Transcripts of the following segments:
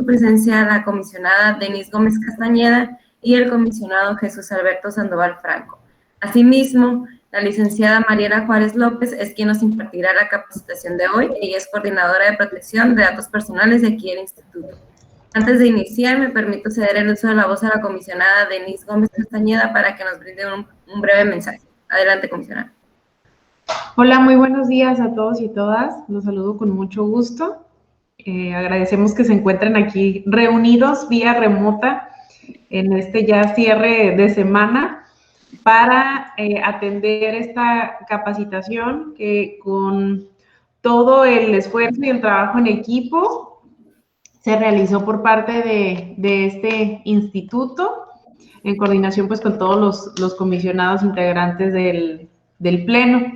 su presencia la comisionada Denise Gómez Castañeda y el comisionado Jesús Alberto Sandoval Franco. Asimismo, la licenciada Mariela Juárez López es quien nos impartirá la capacitación de hoy. Ella es coordinadora de protección de datos personales de aquí del Instituto. Antes de iniciar, me permito ceder el uso de la voz a la comisionada Denise Gómez Castañeda para que nos brinde un breve mensaje. Adelante, comisionada. Hola, muy buenos días a todos y todas. Los saludo con mucho gusto. Agradecemos que se encuentren aquí reunidos vía remota en este ya cierre de semana para atender esta capacitación que con todo el esfuerzo y el trabajo en equipo se realizó por parte de este instituto en coordinación pues con todos los comisionados integrantes del Pleno.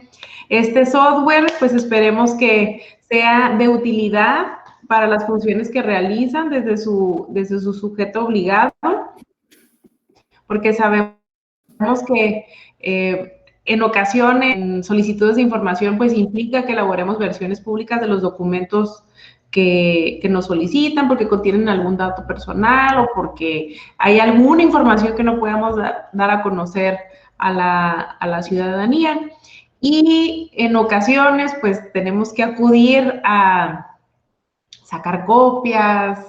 Este software, pues esperemos que sea de utilidad para las funciones que realizan desde su sujeto obligado, porque sabemos que en ocasiones, en solicitudes de información, pues implica que elaboremos versiones públicas de los documentos que nos solicitan porque contienen algún dato personal o porque hay alguna información que no podamos dar a conocer a la ciudadanía. Y en ocasiones, pues tenemos que acudir a sacar copias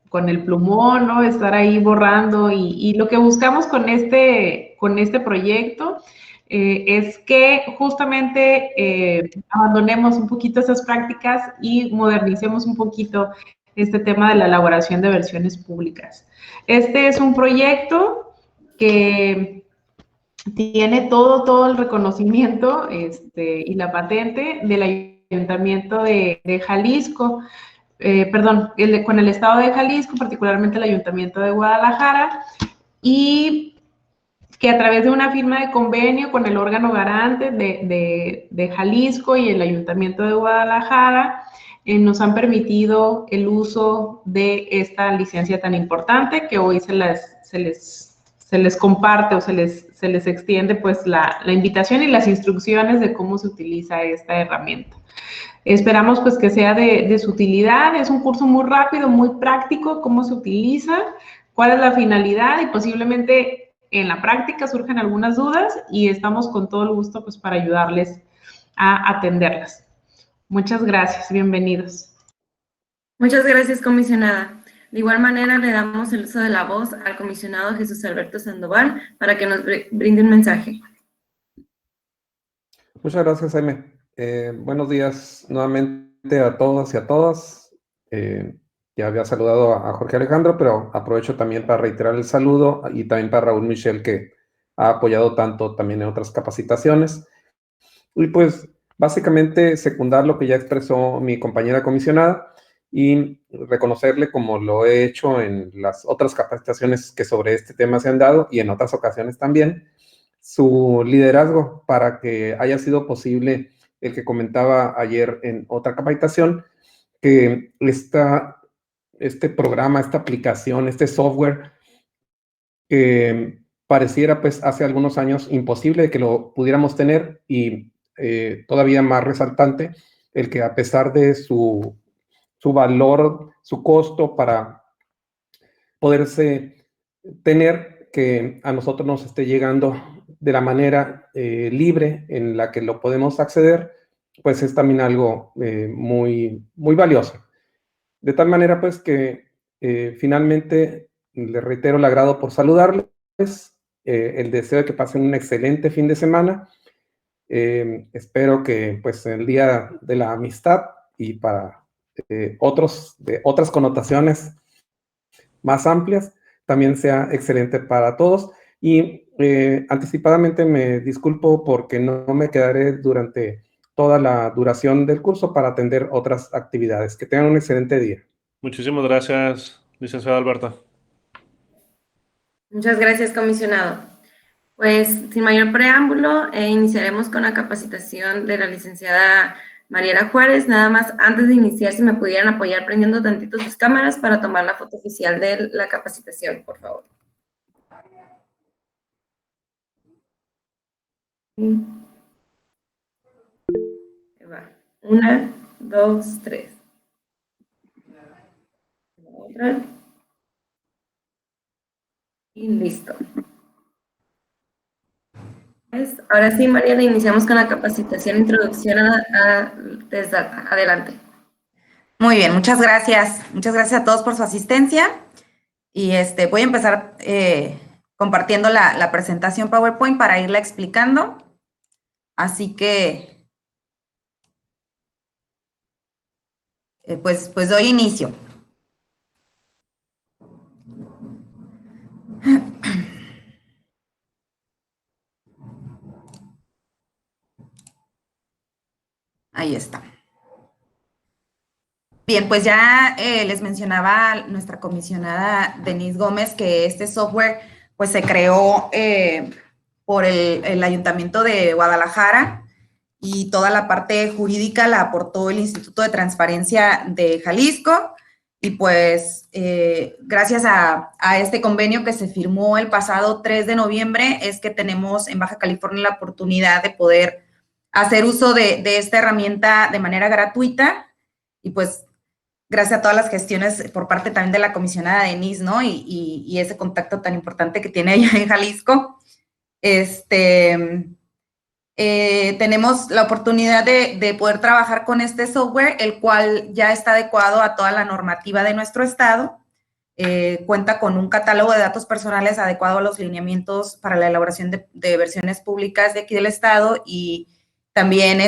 con el plumón, ¿no? Estar ahí borrando y lo que buscamos con este proyecto es que justamente abandonemos un poquito esas prácticas y modernicemos un poquito este tema de la elaboración de versiones públicas. Este es un proyecto que tiene todo el reconocimiento y la patente del Ayuntamiento de Jalisco, con el Estado de Jalisco, particularmente el Ayuntamiento de Guadalajara, y que a través de una firma de convenio con el órgano garante de Jalisco y el Ayuntamiento de Guadalajara, nos han permitido el uso de esta licencia tan importante que hoy se les comparte o se les extiende pues la invitación y las instrucciones de cómo se utiliza esta herramienta. Esperamos pues que sea de su utilidad. Es un curso muy rápido, muy práctico, cómo se utiliza, cuál es la finalidad y posiblemente en la práctica surjan algunas dudas y estamos con todo el gusto pues para ayudarles a atenderlas. Muchas gracias, bienvenidos. Muchas gracias, comisionada. De igual manera, le damos el uso de la voz al comisionado Jesús Alberto Sandoval para que nos brinde un mensaje. Muchas gracias, Jaime. Buenos días nuevamente a todos y a todas. Ya había saludado a Jorge Alejandro, pero aprovecho también para reiterar el saludo y también para Raúl Michel, que ha apoyado tanto también en otras capacitaciones. Y pues básicamente secundar lo que ya expresó mi compañera comisionada y reconocerle, como lo he hecho en las otras capacitaciones que sobre este tema se han dado y en otras ocasiones también, su liderazgo para que haya sido posible el que comentaba ayer en otra capacitación, que este programa, esta aplicación, este software, que pareciera pues hace algunos años imposible de que lo pudiéramos tener y todavía más resaltante, el que a pesar de su valor, su costo para poderse tener, que a nosotros nos esté llegando de la manera libre en la que lo podemos acceder, pues es también algo muy, muy valioso. De tal manera pues que finalmente les reitero el agrado por saludarles, el deseo de que pasen un excelente fin de semana. Espero que pues el día de la amistad y para otras connotaciones más amplias también sea excelente para todos. Y anticipadamente me disculpo porque no me quedaré durante toda la duración del curso para atender otras actividades. Que tengan un excelente día. Muchísimas gracias, licenciada Alberta. Muchas gracias, comisionado. Pues sin mayor preámbulo, iniciaremos con la capacitación de la licenciada Mariela Juárez. Nada más, antes de iniciar, si me pudieran apoyar prendiendo tantito sus cámaras para tomar la foto oficial de la capacitación, por favor. Ahí va. 1, 2, 3. control. Y listo. Pues, ahora sí, Mariana, iniciamos con la capacitación Introducción a Test Data. Adelante. Muy bien, muchas gracias. Muchas gracias a todos por su asistencia. Y voy a empezar compartiendo la presentación PowerPoint para irla explicando. Así que, pues doy inicio. Ahí está. Bien, pues ya les mencionaba nuestra comisionada Denise Gómez que este software pues se creó por el Ayuntamiento de Guadalajara y toda la parte jurídica la aportó el Instituto de Transparencia de Jalisco y pues gracias a este convenio que se firmó el pasado 3 de noviembre es que tenemos en Baja California la oportunidad de poder hacer uso de esta herramienta de manera gratuita y pues gracias a todas las gestiones por parte también de la comisionada Denise, ¿no? Y ese contacto tan importante que tiene ella en Jalisco. Tenemos la oportunidad de poder trabajar con este software, el cual ya está adecuado a toda la normativa de nuestro estado. Cuenta con un catálogo de datos personales adecuado a los lineamientos para la elaboración de versiones públicas de aquí del estado y también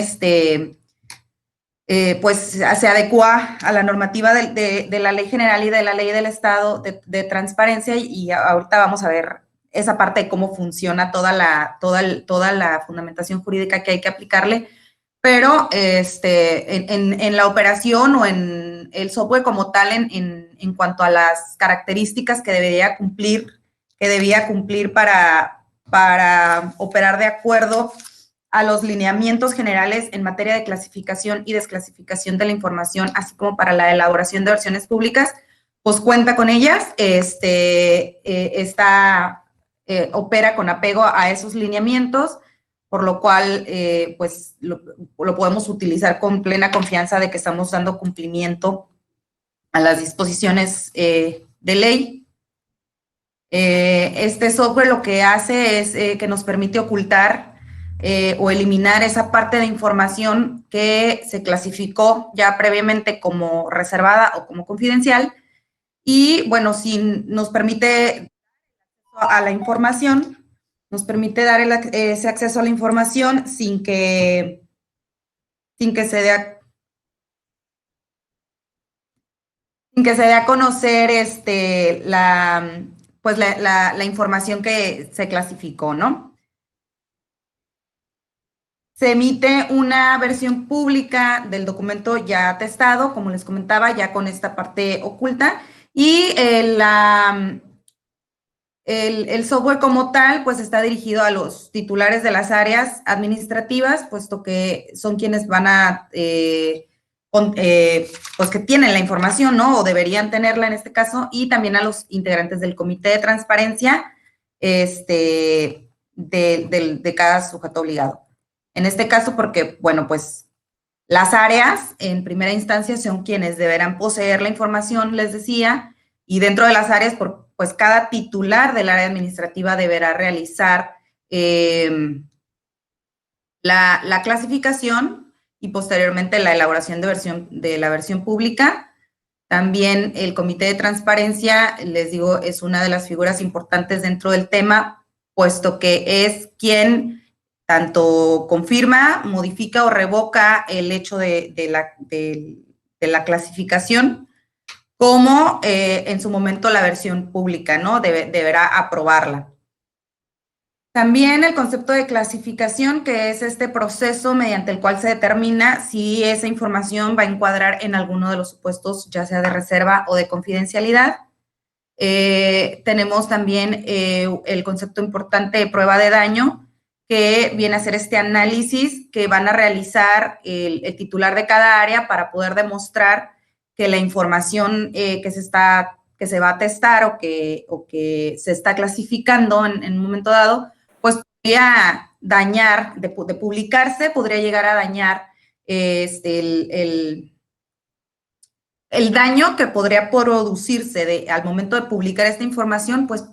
pues se adecua a la normativa de la ley general y de la ley del estado de transparencia y ahorita vamos a ver esa parte de cómo funciona toda la fundamentación jurídica que hay que aplicarle, pero en la operación o en el software como tal en cuanto a las características que debía cumplir para operar de acuerdo a los lineamientos generales en materia de clasificación y desclasificación de la información, así como para la elaboración de versiones públicas, pues cuenta con ellas, opera con apego a esos lineamientos, por lo cual, pues, lo podemos utilizar con plena confianza de que estamos dando cumplimiento a las disposiciones de ley. Este software lo que hace es que nos permite ocultar o eliminar esa parte de información que se clasificó ya previamente como reservada o como confidencial. Y bueno, si nos permite a la información, nos permite dar ese acceso a la información sin que se dé a conocer la información que se clasificó, ¿no? Se emite una versión pública del documento ya atestado, como les comentaba, ya con esta parte oculta, y el software como tal, pues está dirigido a los titulares de las áreas administrativas, puesto que son quienes van a, pues que tienen la información, ¿no? O deberían tenerla en este caso, y también a los integrantes del comité de transparencia de cada sujeto obligado. En este caso, porque, bueno, pues las áreas en primera instancia son quienes deberán poseer la información, les decía, y dentro de las áreas, pues cada titular del área administrativa deberá realizar la clasificación y posteriormente la elaboración de la versión pública. También el comité de transparencia, les digo, es una de las figuras importantes dentro del tema, puesto que es quien tanto confirma, modifica o revoca el hecho de la clasificación, como en su momento la versión pública, ¿no? Deberá aprobarla. También el concepto de clasificación, que es este proceso mediante el cual se determina si esa información va a encuadrar en alguno de los supuestos, ya sea de reserva o de confidencialidad. Tenemos también el concepto importante de prueba de daño, que viene a ser este análisis que van a realizar el titular de cada área para poder demostrar que la información que se va a testar o que se está clasificando en un momento dado, pues podría dañar, de publicarse, podría llegar a dañar el daño que podría producirse al momento de publicar esta información, pues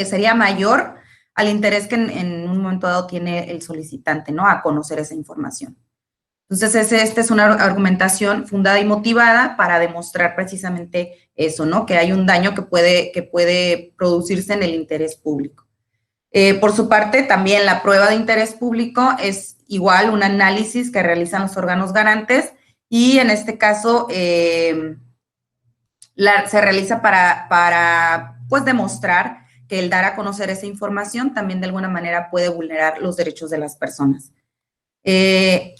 sería mayor al interés que en un momento dado tiene el solicitante, ¿no? A conocer esa información. Entonces, esta es una argumentación fundada y motivada para demostrar precisamente eso, ¿no? Que hay un daño que puede producirse en el interés público. Por su parte, también la prueba de interés público es igual un análisis que realizan los órganos garantes y en este caso se realiza para pues demostrar que el dar a conocer esa información también de alguna manera puede vulnerar los derechos de las personas. El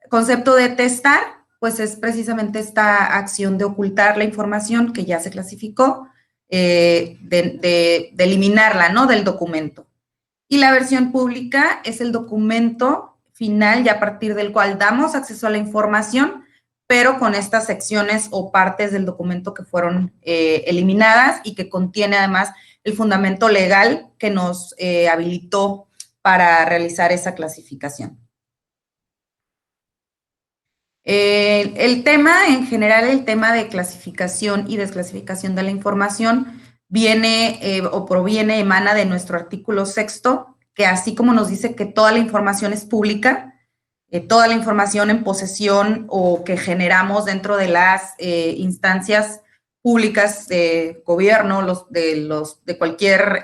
concepto de testar, pues es precisamente esta acción de ocultar la información que ya se clasificó, de eliminarla, ¿no? Del documento. Y la versión pública es el documento final y a partir del cual damos acceso a la información, pero con estas secciones o partes del documento que fueron eliminadas y que contiene además el fundamento legal que nos habilitó para realizar esa clasificación. El tema, en general, el tema de clasificación y desclasificación de la información viene emana de nuestro artículo 6º, que así como nos dice que toda la información es pública, toda la información en posesión o que generamos dentro de las instancias públicas de gobierno, de cualquier,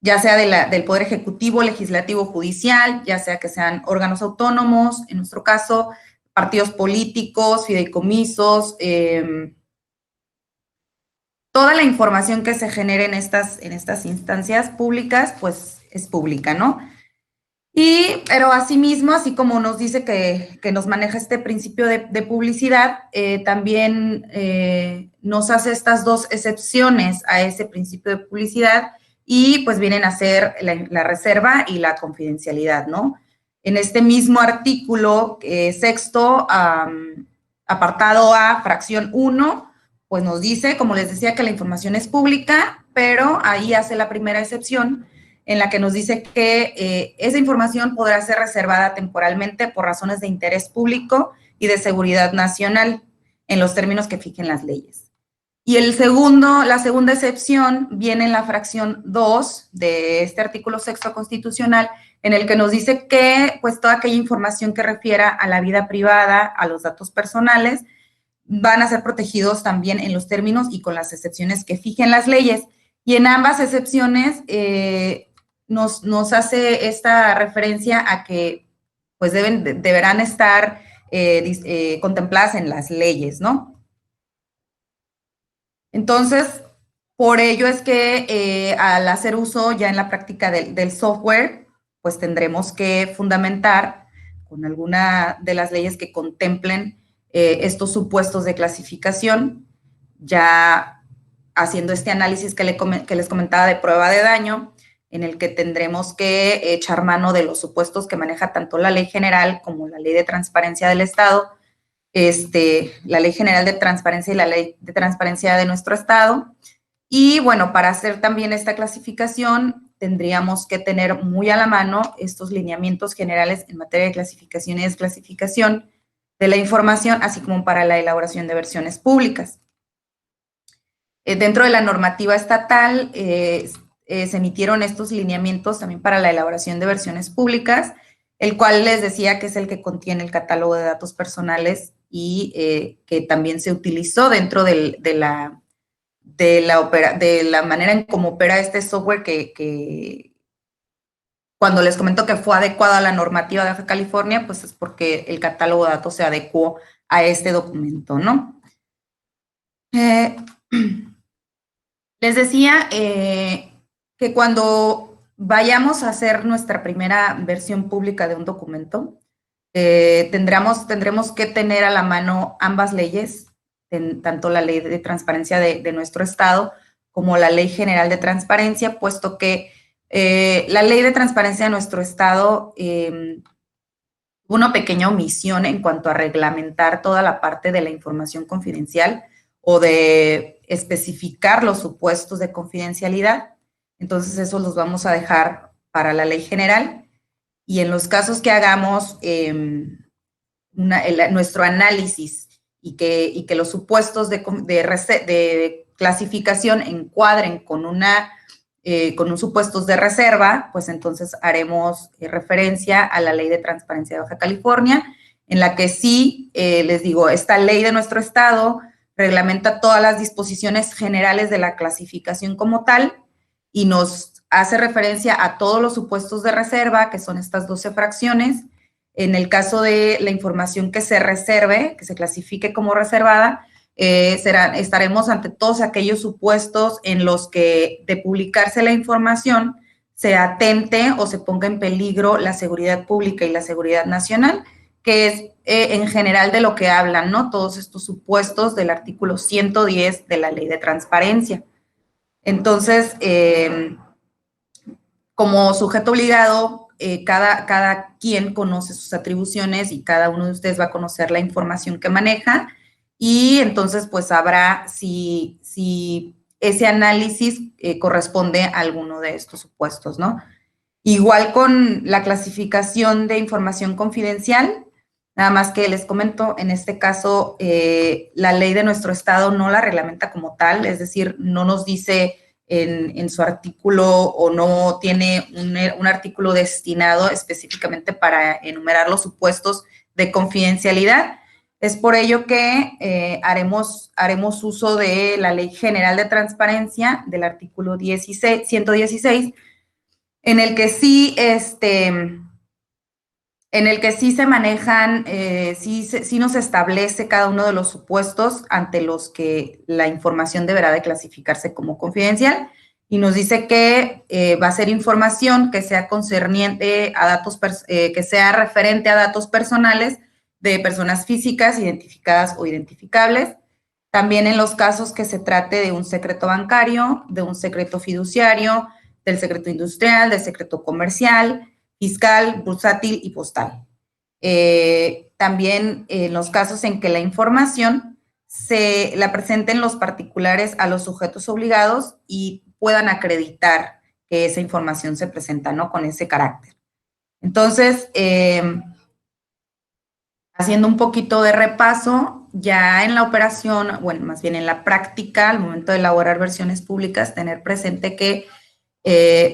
ya sea del Poder Ejecutivo, Legislativo, Judicial, ya sea que sean órganos autónomos, en nuestro caso, partidos políticos, fideicomisos, toda la información que se genere en estas instancias públicas, pues es pública, ¿no? Pero asimismo, así como nos dice que nos maneja este principio de publicidad, también nos hace estas dos excepciones a ese principio de publicidad y pues vienen a ser la reserva y la confidencialidad, ¿no? En este mismo artículo 6º, apartado A, fracción 1, pues nos dice, como les decía, que la información es pública, pero ahí hace la primera excepción en la que nos dice que esa información podrá ser reservada temporalmente por razones de interés público y de seguridad nacional en los términos que fijen las leyes. Y la segunda excepción viene en la fracción 2 de este artículo 6º constitucional, en el que nos dice que pues toda aquella información que refiera a la vida privada, a los datos personales, van a ser protegidos también en los términos y con las excepciones que fijen las leyes. Y en ambas excepciones nos hace esta referencia a que pues deberán estar contempladas en las leyes, ¿no? Entonces, por ello es que al hacer uso ya en la práctica del software, pues tendremos que fundamentar con alguna de las leyes que contemplen estos supuestos de clasificación, ya haciendo este análisis que les comentaba de prueba de daño, en el que tendremos que echar mano de los supuestos que maneja tanto la Ley General como la Ley de Transparencia del Estado, la Ley General de Transparencia y la Ley de Transparencia de nuestro Estado. Y bueno, para hacer también esta clasificación, tendríamos que tener muy a la mano estos lineamientos generales en materia de clasificación y desclasificación de la información, así como para la elaboración de versiones públicas. Dentro de la normativa estatal, se emitieron estos lineamientos también para la elaboración de versiones públicas, el cual les decía que es el que contiene el catálogo de datos personales y que también se utilizó dentro de la manera en cómo opera este software que cuando les comento que fue adecuado a la normativa de Baja California, pues es porque el catálogo de datos se adecuó a este documento, ¿no? Les decía que cuando vayamos a hacer nuestra primera versión pública de un documento, tendremos que tener a la mano ambas leyes, tanto la Ley de Transparencia de nuestro Estado como la Ley General de Transparencia, puesto que la Ley de Transparencia de nuestro Estado tuvo una pequeña omisión en cuanto a reglamentar toda la parte de la información confidencial o de especificar los supuestos de confidencialidad. Entonces, eso los vamos a dejar para la Ley General. Y en los casos que hagamos nuestro análisis y que los supuestos de clasificación encuadren con un supuestos de reserva, pues entonces haremos referencia a la Ley de Transparencia de Baja California, en la que sí, les digo, esta ley de nuestro estado reglamenta todas las disposiciones generales de la clasificación como tal y nos hace referencia a todos los supuestos de reserva, que son estas 12 fracciones. En el caso de la información que se reserve, que se clasifique como reservada, estaremos ante todos aquellos supuestos en los que, de publicarse la información, se atente o se ponga en peligro la seguridad pública y la seguridad nacional, que es en general de lo que hablan, ¿no? Todos estos supuestos del artículo 110 de la Ley de Transparencia. Entonces, como sujeto obligado, cada quien conoce sus atribuciones y cada uno de ustedes va a conocer la información que maneja, y entonces pues sabrá si ese análisis corresponde a alguno de estos supuestos, ¿no? Igual con la clasificación de información confidencial, nada más que les comento, en este caso la ley de nuestro estado no la reglamenta como tal, es decir, no nos dice en su artículo o no tiene un artículo destinado específicamente para enumerar los supuestos de confidencialidad. Es por ello que haremos uso de la Ley General de Transparencia del artículo 116, en el que sí, se manejan, sí nos establece cada uno de los supuestos ante los que la información deberá de clasificarse como confidencial, y nos dice que va a ser información que sea concerniente a datos, que sea referente a datos personales de personas físicas identificadas o identificables, también en los casos que se trate de un secreto bancario, de un secreto fiduciario, del secreto industrial, del secreto comercial, fiscal, bursátil y postal. También en los casos en que la información se la presenten los particulares a los sujetos obligados y puedan acreditar que esa información se presenta, ¿no? Con ese carácter. Entonces, haciendo un poquito de repaso, ya en la operación, bueno, más bien en la práctica, al momento de elaborar versiones públicas, tener presente que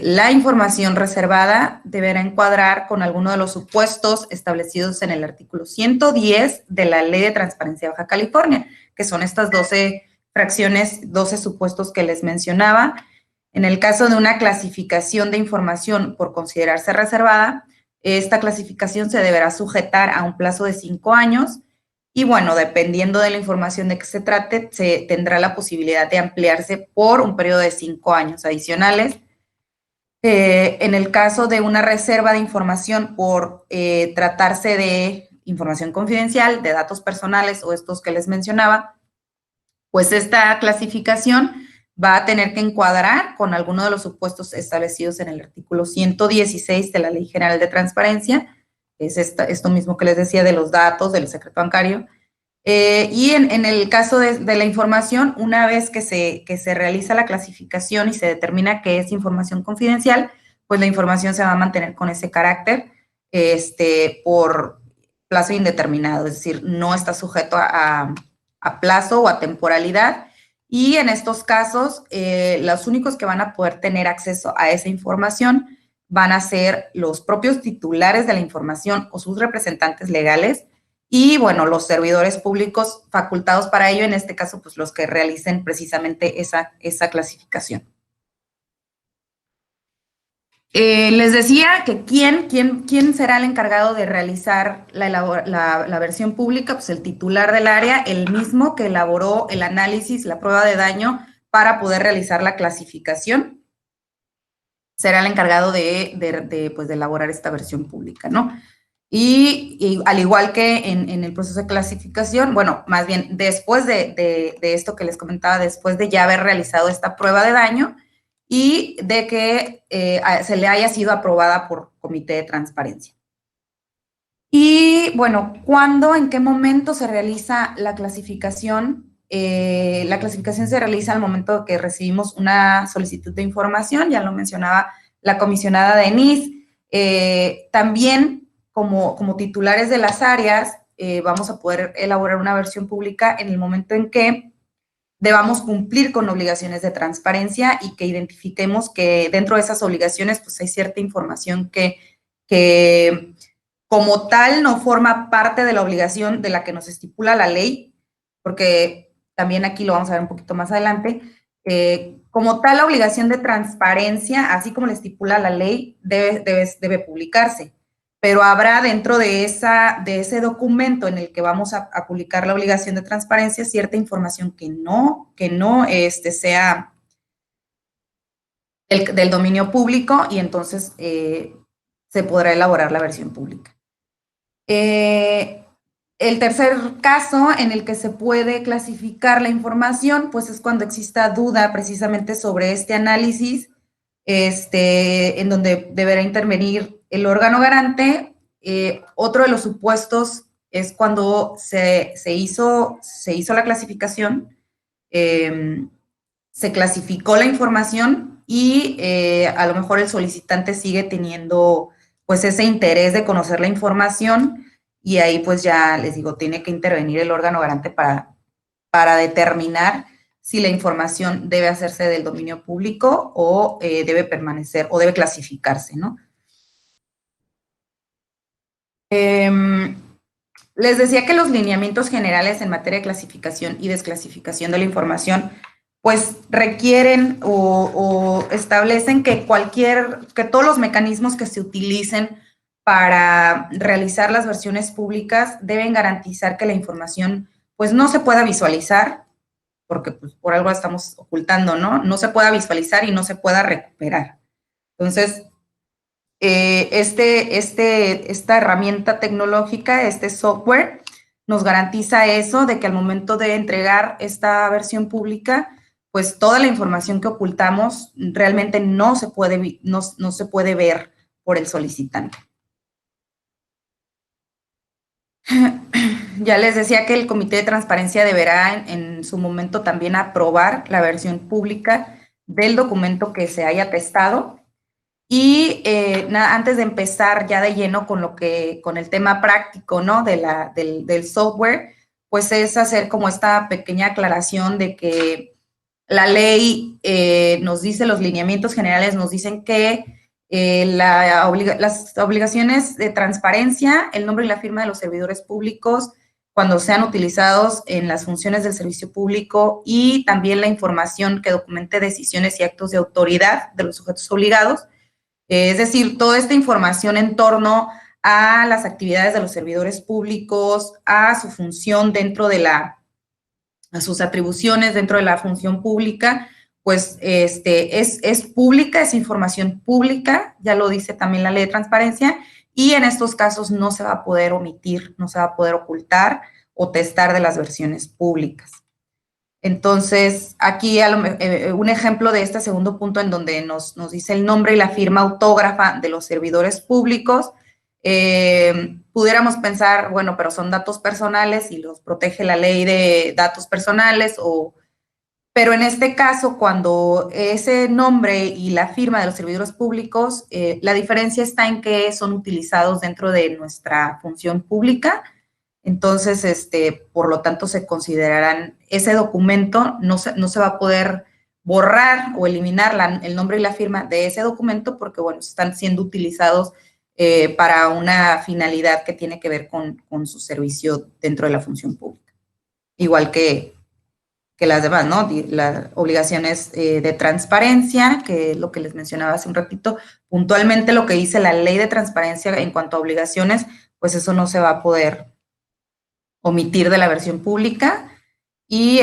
la información reservada deberá encuadrar con alguno de los supuestos establecidos en el artículo 110 de la Ley de Transparencia de Baja California, que son estas 12 fracciones, 12 supuestos que les mencionaba. En el caso de una clasificación de información por considerarse reservada, esta clasificación se deberá sujetar a un plazo de 5 años y, bueno, dependiendo de la información de que se trate, se tendrá la posibilidad de ampliarse por un periodo de 5 años adicionales. En el caso de una reserva de información por tratarse de información confidencial, de datos personales o estos que les mencionaba, pues esta clasificación va a tener que encuadrar con alguno de los supuestos establecidos en el artículo 116 de la Ley General de Transparencia, es esto mismo que les decía de los datos, del secreto bancario. Y en el caso de la información, una vez que se realiza la clasificación y se determina que es información confidencial, pues la información se va a mantener con ese carácter por plazo indeterminado, es decir, no está sujeto a plazo o a temporalidad. Y en estos casos, los únicos que van a poder tener acceso a esa información van a ser los propios titulares de la información o sus representantes legales, y, bueno, los servidores públicos facultados para ello, en este caso, pues los que realicen precisamente esa clasificación. Les decía que ¿quién será el encargado de realizar la versión pública? Pues el titular del área, el mismo que elaboró el análisis, la prueba de daño para poder realizar la clasificación, será el encargado de elaborar esta versión pública, ¿no? Y al igual que en el proceso de clasificación, bueno, más bien después de esto que les comentaba, después de ya haber realizado esta prueba de daño y de que se le haya sido aprobada por comité de transparencia. Y bueno, ¿cuándo, en qué momento se realiza la clasificación? La clasificación se realiza al momento que recibimos una solicitud de información, ya lo mencionaba la comisionada Denise. También como titulares de las áreas, vamos a poder elaborar una versión pública en el momento en que debamos cumplir con obligaciones de transparencia y que identifiquemos que dentro de esas obligaciones pues hay cierta información que como tal no forma parte de la obligación de la que nos estipula la ley, porque también aquí lo vamos a ver un poquito más adelante, como tal la obligación de transparencia, así como le estipula la ley, debe publicarse, pero habrá dentro de ese documento en el que vamos a publicar la obligación de transparencia cierta información que no sea del dominio público y entonces se podrá elaborar la versión pública. El tercer caso en el que se puede clasificar la información, pues es cuando exista duda precisamente sobre este análisis, en donde deberá intervenir el órgano garante. Otro de los supuestos es cuando se hizo la clasificación, se clasificó la información y a lo mejor el solicitante sigue teniendo pues ese interés de conocer la información y ahí pues ya les digo, tiene que intervenir el órgano garante para determinar si la información debe hacerse del dominio público o debe permanecer o debe clasificarse, ¿no? Les decía que los lineamientos generales en materia de clasificación y desclasificación de la información pues requieren o establecen que todos los mecanismos que se utilicen para realizar las versiones públicas deben garantizar que la información pues no se pueda visualizar, porque pues, por algo la estamos ocultando, ¿no? No se pueda visualizar y no se pueda recuperar. Entonces, esta herramienta tecnológica, este software, nos garantiza eso, de que al momento de entregar esta versión pública, pues toda la información que ocultamos realmente no se puede ver por el solicitante. Ya les decía que el Comité de Transparencia deberá en su momento también aprobar la versión pública del documento que se haya testado. Y antes de empezar ya de lleno con el tema práctico, ¿no? del software, pues es hacer como esta pequeña aclaración de que la ley nos dice, los lineamientos generales nos dicen que las obligaciones de transparencia, el nombre y la firma de los servidores públicos, cuando sean utilizados en las funciones del servicio público y también la información que documente decisiones y actos de autoridad de los sujetos obligados, es decir, toda esta información en torno a las actividades de los servidores públicos, a su función dentro de a sus atribuciones dentro de la función pública, pues es pública, es información pública, ya lo dice también la ley de transparencia, y en estos casos no se va a poder omitir, no se va a poder ocultar o testar de las versiones públicas. Entonces, aquí un ejemplo de este segundo punto en donde nos dice el nombre y la firma autógrafa de los servidores públicos, pudiéramos pensar, bueno, pero son datos personales y los protege la ley de datos personales, pero en este caso, cuando ese nombre y la firma de los servidores públicos, la diferencia está en que son utilizados dentro de nuestra función pública. Entonces, por lo tanto, se considerarán ese documento, no se va a poder borrar o eliminar el nombre y la firma de ese documento porque, bueno, están siendo utilizados para una finalidad que tiene que ver con su servicio dentro de la función pública. Igual que las demás, ¿no? Las obligaciones de transparencia, que es lo que les mencionaba hace un ratito, puntualmente lo que dice la ley de transparencia en cuanto a obligaciones, pues eso no se va a poder omitir de la versión pública y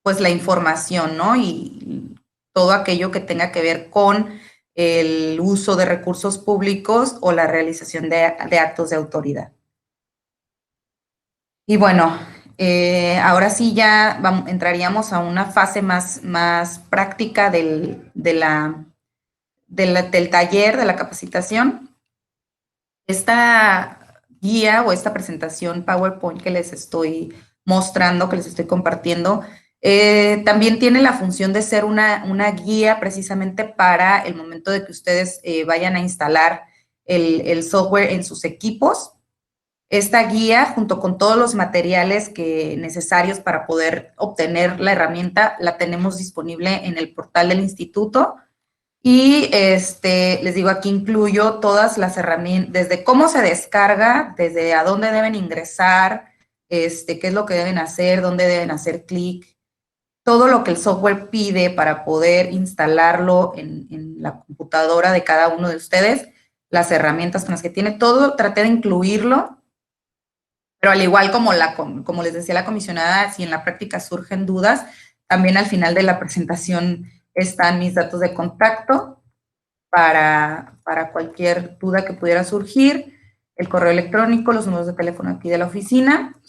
pues la información, ¿no? Y todo aquello que tenga que ver con el uso de recursos públicos o la realización de actos de autoridad. Y bueno, ahora sí ya entraríamos a una fase más práctica del taller, de la capacitación. Esta guía o esta presentación PowerPoint que les estoy mostrando, que les estoy compartiendo, también tiene la función de ser una guía precisamente para el momento de que ustedes vayan a instalar el software en sus equipos. Esta guía, junto con todos los materiales necesarios para poder obtener la herramienta, la tenemos disponible en el portal del instituto. Y les digo, aquí incluyo todas las herramientas, desde cómo se descarga, desde a dónde deben ingresar, qué es lo que deben hacer, dónde deben hacer clic, todo lo que el software pide para poder instalarlo en la computadora de cada uno de ustedes, las herramientas con las que tiene, todo traté de incluirlo. Pero al igual como les decía la comisionada, si en la práctica surgen dudas, también al final de la presentación están mis datos de contacto para cualquier duda que pudiera surgir, el correo electrónico, los números de teléfono aquí de la oficina.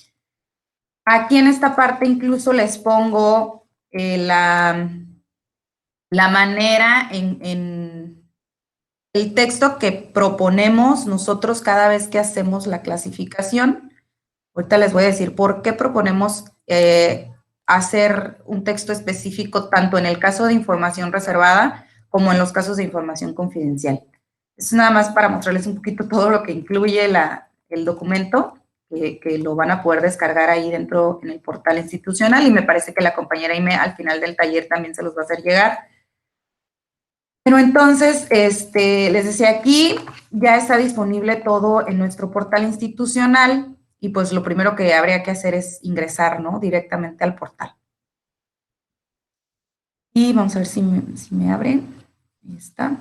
Aquí en esta parte incluso les pongo la manera en el texto que proponemos nosotros cada vez que hacemos la clasificación. Ahorita les voy a decir por qué proponemos hacer un texto específico tanto en el caso de información reservada como en los casos de información confidencial. Es nada más para mostrarles un poquito todo lo que incluye el documento, que lo van a poder descargar ahí dentro en el portal institucional, y me parece que la compañera Ime al final del taller también se los va a hacer llegar. Pero entonces, les decía, aquí ya está disponible todo en nuestro portal institucional. Y pues lo primero que habría que hacer es ingresar, ¿no? Directamente al portal. Y vamos a ver si me abre. Ahí está.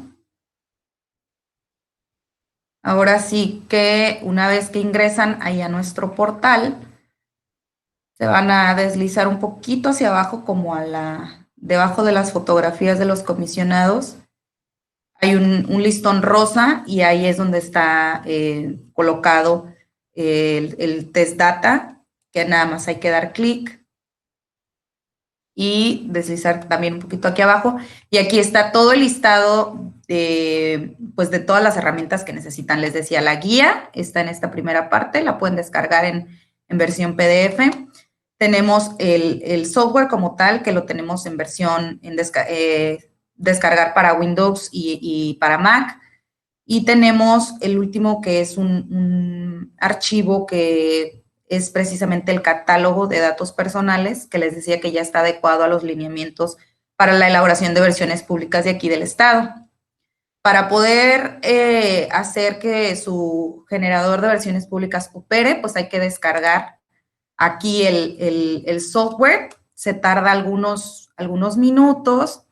Ahora sí que una vez que ingresan ahí a nuestro portal, se van a deslizar un poquito hacia abajo, como debajo de las fotografías de los comisionados. Hay un listón rosa y ahí es donde está colocado el test data, que nada más hay que dar clic y deslizar también un poquito aquí abajo. Y aquí está todo el listado de todas las herramientas que necesitan. Les decía, la guía está en esta primera parte, la pueden descargar en versión PDF. Tenemos el software como tal, que lo tenemos en versión descargar para Windows y para Mac. Y tenemos el último, que es un archivo que es precisamente el catálogo de datos personales, que les decía que ya está adecuado a los lineamientos para la elaboración de versiones públicas de aquí del Estado. Para poder hacer que su generador de versiones públicas opere, pues hay que descargar aquí el software. Se tarda algunos minutos.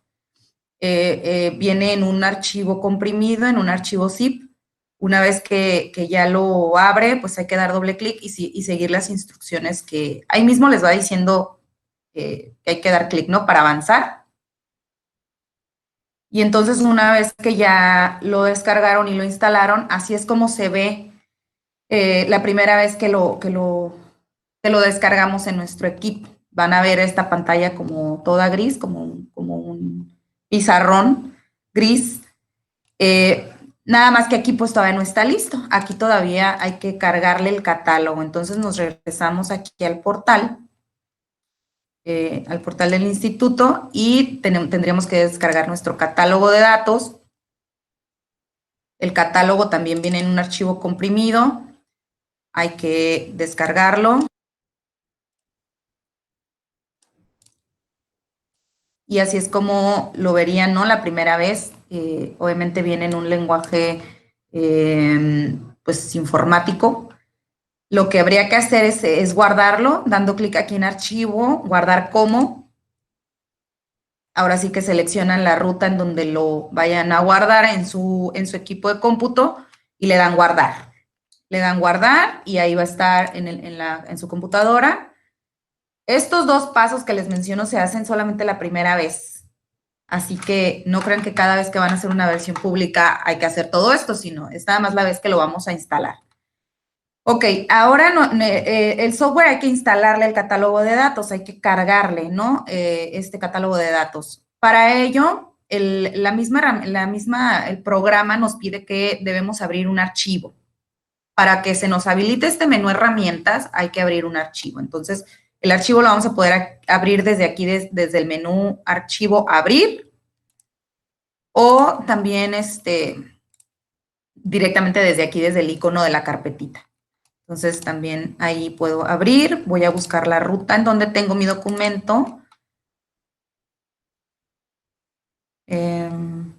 Viene en un archivo comprimido, en un archivo zip. Una vez que ya lo abre, pues hay que dar doble clic y seguir las instrucciones que ahí mismo les va diciendo que hay que dar clic, ¿no? Para avanzar. Y entonces, una vez que ya lo descargaron y lo instalaron, así es como se ve la primera vez que lo descargamos en nuestro equipo. Van a ver esta pantalla como toda gris, como un pizarrón gris. Nada más que aquí pues todavía no está listo. Aquí todavía hay que cargarle el catálogo. Entonces nos regresamos aquí al portal del instituto, y tendríamos que descargar nuestro catálogo de datos. El catálogo también viene en un archivo comprimido. Hay que descargarlo. Y así es como lo verían, ¿no? La primera vez. Obviamente viene en un lenguaje pues informático. Lo que habría que hacer es guardarlo, dando clic aquí en archivo, guardar como. Ahora sí que seleccionan la ruta en donde lo vayan a guardar en su equipo de cómputo y le dan guardar. Le dan guardar y ahí va a estar en su computadora. Estos dos pasos que les menciono se hacen solamente la primera vez. Así que no crean que cada vez que van a hacer una versión pública hay que hacer todo esto, sino es nada más la vez que lo vamos a instalar. Ok, ahora el software hay que instalarle el catálogo de datos, hay que cargarle, ¿no? Este catálogo de datos. Para ello, el programa nos pide que debemos abrir un archivo. Para que se nos habilite este menú herramientas, hay que abrir un archivo. Entonces, el archivo lo vamos a poder abrir desde aquí, desde el menú archivo abrir, o también directamente desde aquí, desde el icono de la carpetita. Entonces también ahí puedo abrir, voy a buscar la ruta en donde tengo mi documento. Déjenme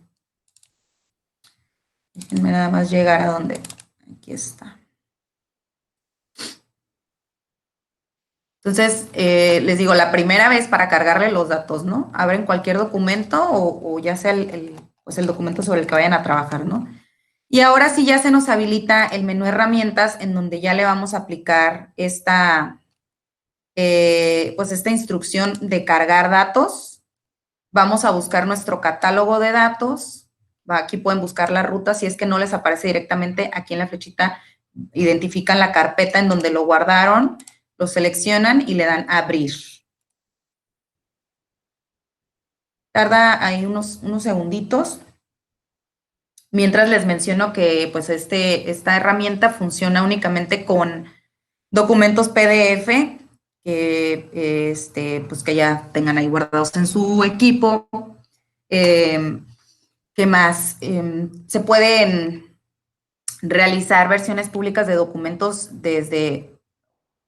nada más llegar a donde, aquí está. Entonces, les digo, la primera vez para cargarle los datos, ¿no? Abren cualquier documento o ya sea pues el documento sobre el que vayan a trabajar, ¿no? Y ahora sí ya se nos habilita el menú herramientas en donde ya le vamos a aplicar pues esta instrucción de cargar datos. Vamos a buscar nuestro catálogo de datos. Aquí pueden buscar la ruta. Si es que no les aparece directamente, aquí en la flechita identifican la carpeta en donde lo guardaron, lo seleccionan y le dan a abrir. Tarda ahí unos segunditos. Mientras les menciono que pues esta herramienta funciona únicamente con documentos PDF pues que ya tengan ahí guardados en su equipo. ¿Qué más? Se pueden realizar versiones públicas de documentos desde,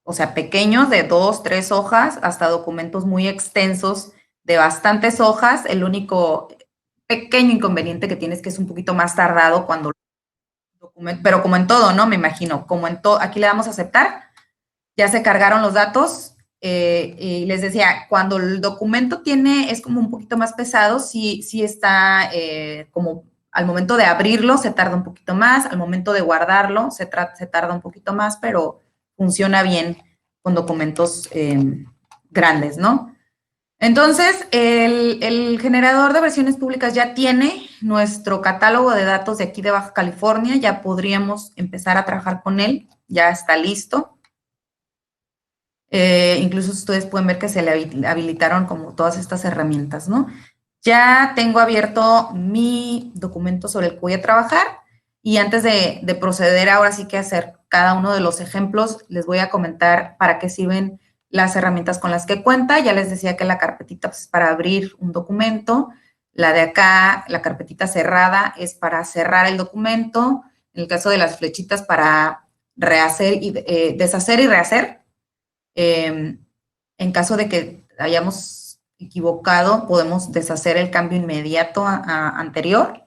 o sea, pequeños de 2, 3 hojas hasta documentos muy extensos de bastantes hojas. El único pequeño inconveniente que tiene es que es un poquito más tardado cuando pero como en todo, ¿no? Me imagino, como en todo, aquí le damos a aceptar, ya se cargaron los datos, y les decía, cuando el documento es como un poquito más pesado, sí está como al momento de abrirlo se tarda un poquito más, al momento de guardarlo se tarda un poquito más, pero funciona bien con documentos grandes, ¿no? Entonces, el generador de versiones públicas ya tiene nuestro catálogo de datos de aquí de Baja California, ya podríamos empezar a trabajar con él, ya está listo. Incluso ustedes pueden ver que se le habilitaron como todas estas herramientas, ¿no? Ya tengo abierto mi documento sobre el que voy a trabajar y antes de proceder ahora sí que a hacer cada uno de los ejemplos, les voy a comentar para qué sirven las herramientas con las que cuenta. Ya les decía que la carpetita pues, es para abrir un documento, la de acá, la carpetita cerrada, es para cerrar el documento, en el caso de las flechitas para rehacer y deshacer y rehacer. En caso de que hayamos equivocado, podemos deshacer el cambio inmediato anterior.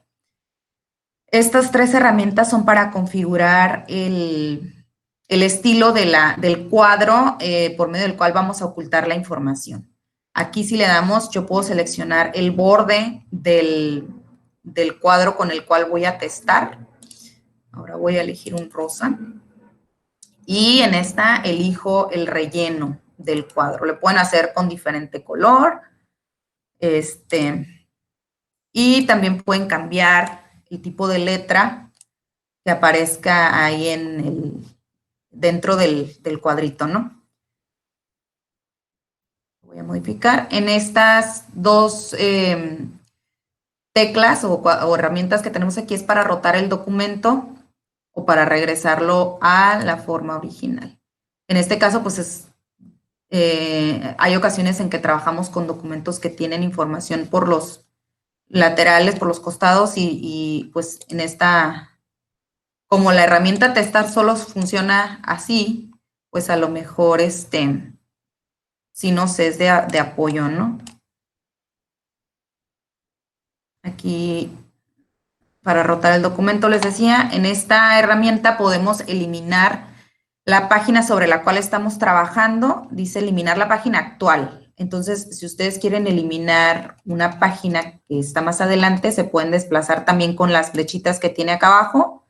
Estas 3 herramientas son para configurar el estilo del cuadro por medio del cual vamos a ocultar la información. Aquí si le damos, yo puedo seleccionar el borde del cuadro con el cual voy a testar. Ahora voy a elegir un rosa. Y en esta elijo el relleno del cuadro. Le pueden hacer con diferente color. Y también pueden cambiar el tipo de letra que aparezca ahí dentro del cuadrito, ¿no? Voy a modificar. En estas 2 teclas o herramientas que tenemos aquí es para rotar el documento o para regresarlo a la forma original. En este caso, pues hay ocasiones en que trabajamos con documentos que tienen información por los laterales, por los costados y pues en como la herramienta testar solo funciona así, pues a lo mejor sí nos es de apoyo, ¿no? Aquí para rotar el documento les decía, en esta herramienta podemos eliminar la página sobre la cual estamos trabajando, dice eliminar la página actual. Entonces, si ustedes quieren eliminar una página que está más adelante, se pueden desplazar también con las flechitas que tiene acá abajo,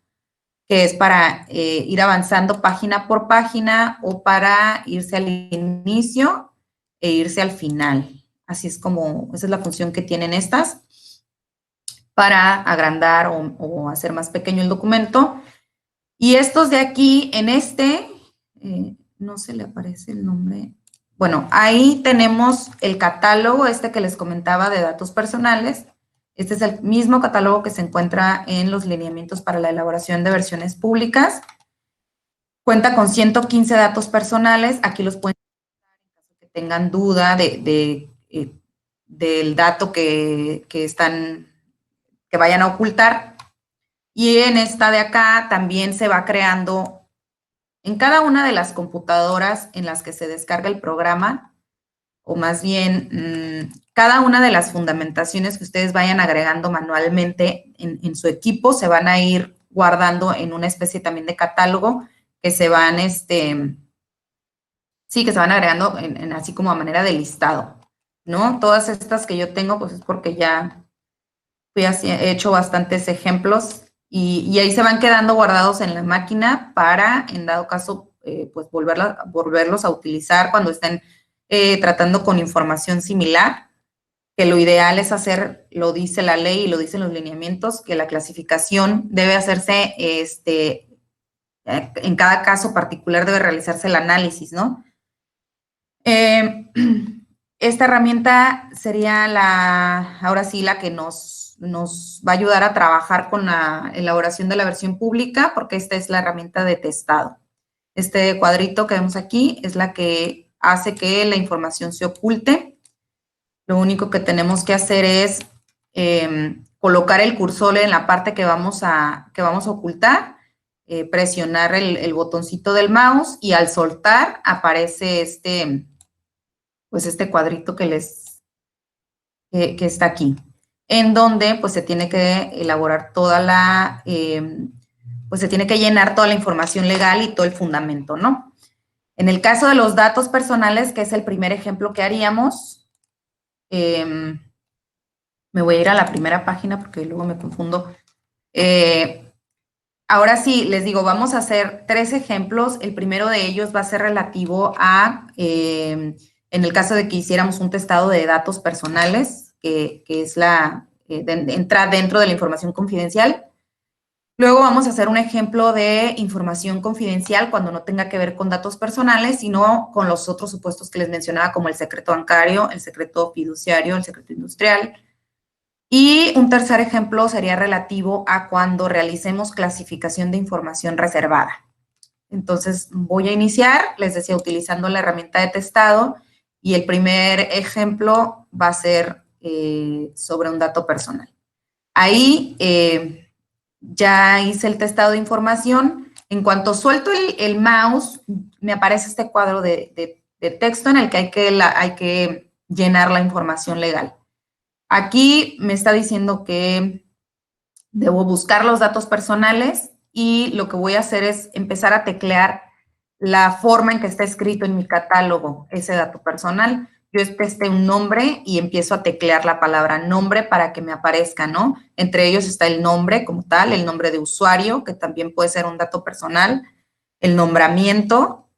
que es para ir avanzando página por página o para irse al inicio e irse al final. Así es como, esa es la función que tienen estas para agrandar o hacer más pequeño el documento. Y estos de aquí, en no se le aparece el nombre. Bueno, ahí tenemos el catálogo, que les comentaba de datos personales. Este es el mismo catálogo que se encuentra en los lineamientos para la elaboración de versiones públicas. Cuenta con 115 datos personales. Aquí los pueden en caso que tengan duda del dato que vayan a ocultar. Y en esta de acá también se va creando En cada una de las computadoras en las que se descarga el programa, o más bien cada una de las fundamentaciones que ustedes vayan agregando manualmente en su equipo se van a ir guardando en una especie también de catálogo que se van, que se van agregando así como a manera de listado, ¿no? Todas estas que yo tengo, pues es porque ya he hecho bastantes ejemplos y ahí se van quedando guardados en la máquina para, en dado caso, pues volverlos a utilizar cuando estén tratando con información similar, que lo ideal es hacer, lo dice la ley y lo dicen los lineamientos, que la clasificación debe hacerse, en cada caso particular debe realizarse el análisis, ¿no? Esta herramienta sería ahora sí, la que nos va a ayudar a trabajar con la elaboración de la versión pública, porque esta es la herramienta de testado. Este cuadrito que vemos aquí es la que hace que la información se oculte. Lo único que tenemos que hacer es colocar el cursor en la parte que vamos a ocultar, presionar el botoncito del mouse y al soltar aparece este cuadrito que está aquí, en donde pues se tiene que elaborar pues se tiene que llenar toda la información legal y todo el fundamento, ¿no? En el caso de los datos personales, que es el primer ejemplo que haríamos, me voy a ir a la primera página porque luego me confundo. Ahora sí, les digo, vamos a hacer 3 ejemplos. El primero de ellos va a ser relativo a, en el caso de que hiciéramos un testado de datos personales, que es entra dentro de la información confidencial. Luego vamos a hacer un ejemplo de información confidencial cuando no tenga que ver con datos personales, sino con los otros supuestos que les mencionaba, como el secreto bancario, el secreto fiduciario, el secreto industrial. Y un tercer ejemplo sería relativo a cuando realicemos clasificación de información reservada. Entonces, voy a iniciar, les decía, utilizando la herramienta de testado, y el primer ejemplo va a ser sobre un dato personal. Ahí ya hice el testado de información. En cuanto suelto el mouse, me aparece este cuadro de texto en el que hay que llenar la información legal. Aquí me está diciendo que debo buscar los datos personales y lo que voy a hacer es empezar a teclear la forma en que está escrito en mi catálogo ese dato personal. Yo testé un nombre y empiezo a teclear la palabra nombre para que me aparezca, ¿no? Entre ellos está el nombre como tal, el nombre de usuario, que también puede ser un dato personal, el nombramiento.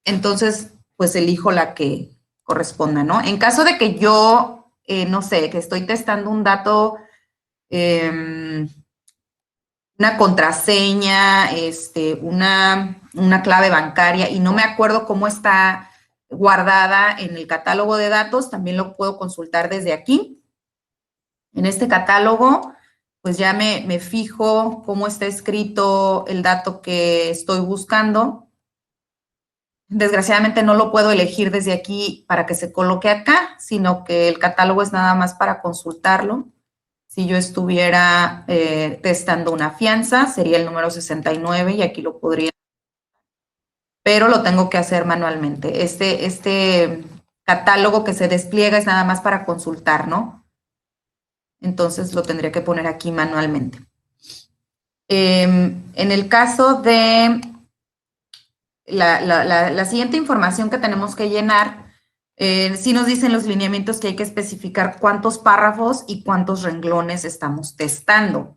Entonces, pues elijo la que corresponda, ¿no? En caso de que yo no sé, que estoy testando un dato, una contraseña, una clave bancaria y no me acuerdo cómo está guardada en el catálogo de datos, también lo puedo consultar desde aquí. En este catálogo, pues ya me fijo cómo está escrito el dato que estoy buscando. Desgraciadamente no lo puedo elegir desde aquí para que se coloque acá, sino que el catálogo es nada más para consultarlo. Si yo estuviera testando una fianza, sería el número 69 y aquí lo podría, pero lo tengo que hacer manualmente. Este catálogo que se despliega es nada más para consultar, ¿no? Entonces lo tendría que poner aquí manualmente. En el caso de la siguiente información que tenemos que llenar, sí nos dicen los lineamientos que hay que especificar cuántos párrafos y cuántos renglones estamos testando.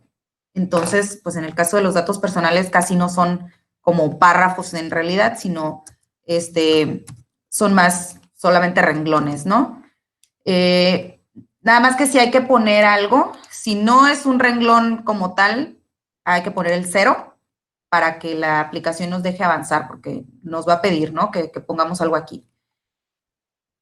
Entonces, pues en el caso de los datos personales casi no son como párrafos en realidad, sino son más solamente renglones, ¿no? Nada más que si hay que poner algo, si no es un renglón como tal, hay que poner el 0 para que la aplicación nos deje avanzar, porque nos va a pedir, ¿no? Que pongamos algo aquí.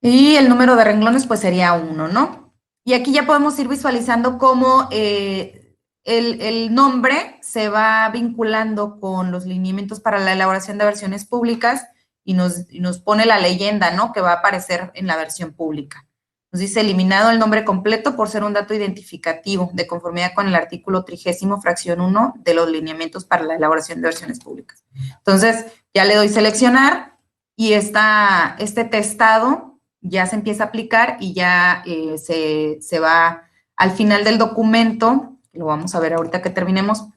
Y el número de renglones, pues sería 1, ¿no? Y aquí ya podemos ir visualizando cómo el nombre se va vinculando con los lineamientos para la elaboración de versiones públicas y nos pone la leyenda, ¿no? Que va a aparecer en la versión pública. Nos dice eliminado el nombre completo por ser un dato identificativo, de conformidad con el artículo 30, fracción 1 de los lineamientos para la elaboración de versiones públicas. Entonces, ya le doy seleccionar y este testado ya se empieza a aplicar y ya se va al final del documento, lo vamos a ver ahorita que terminemos,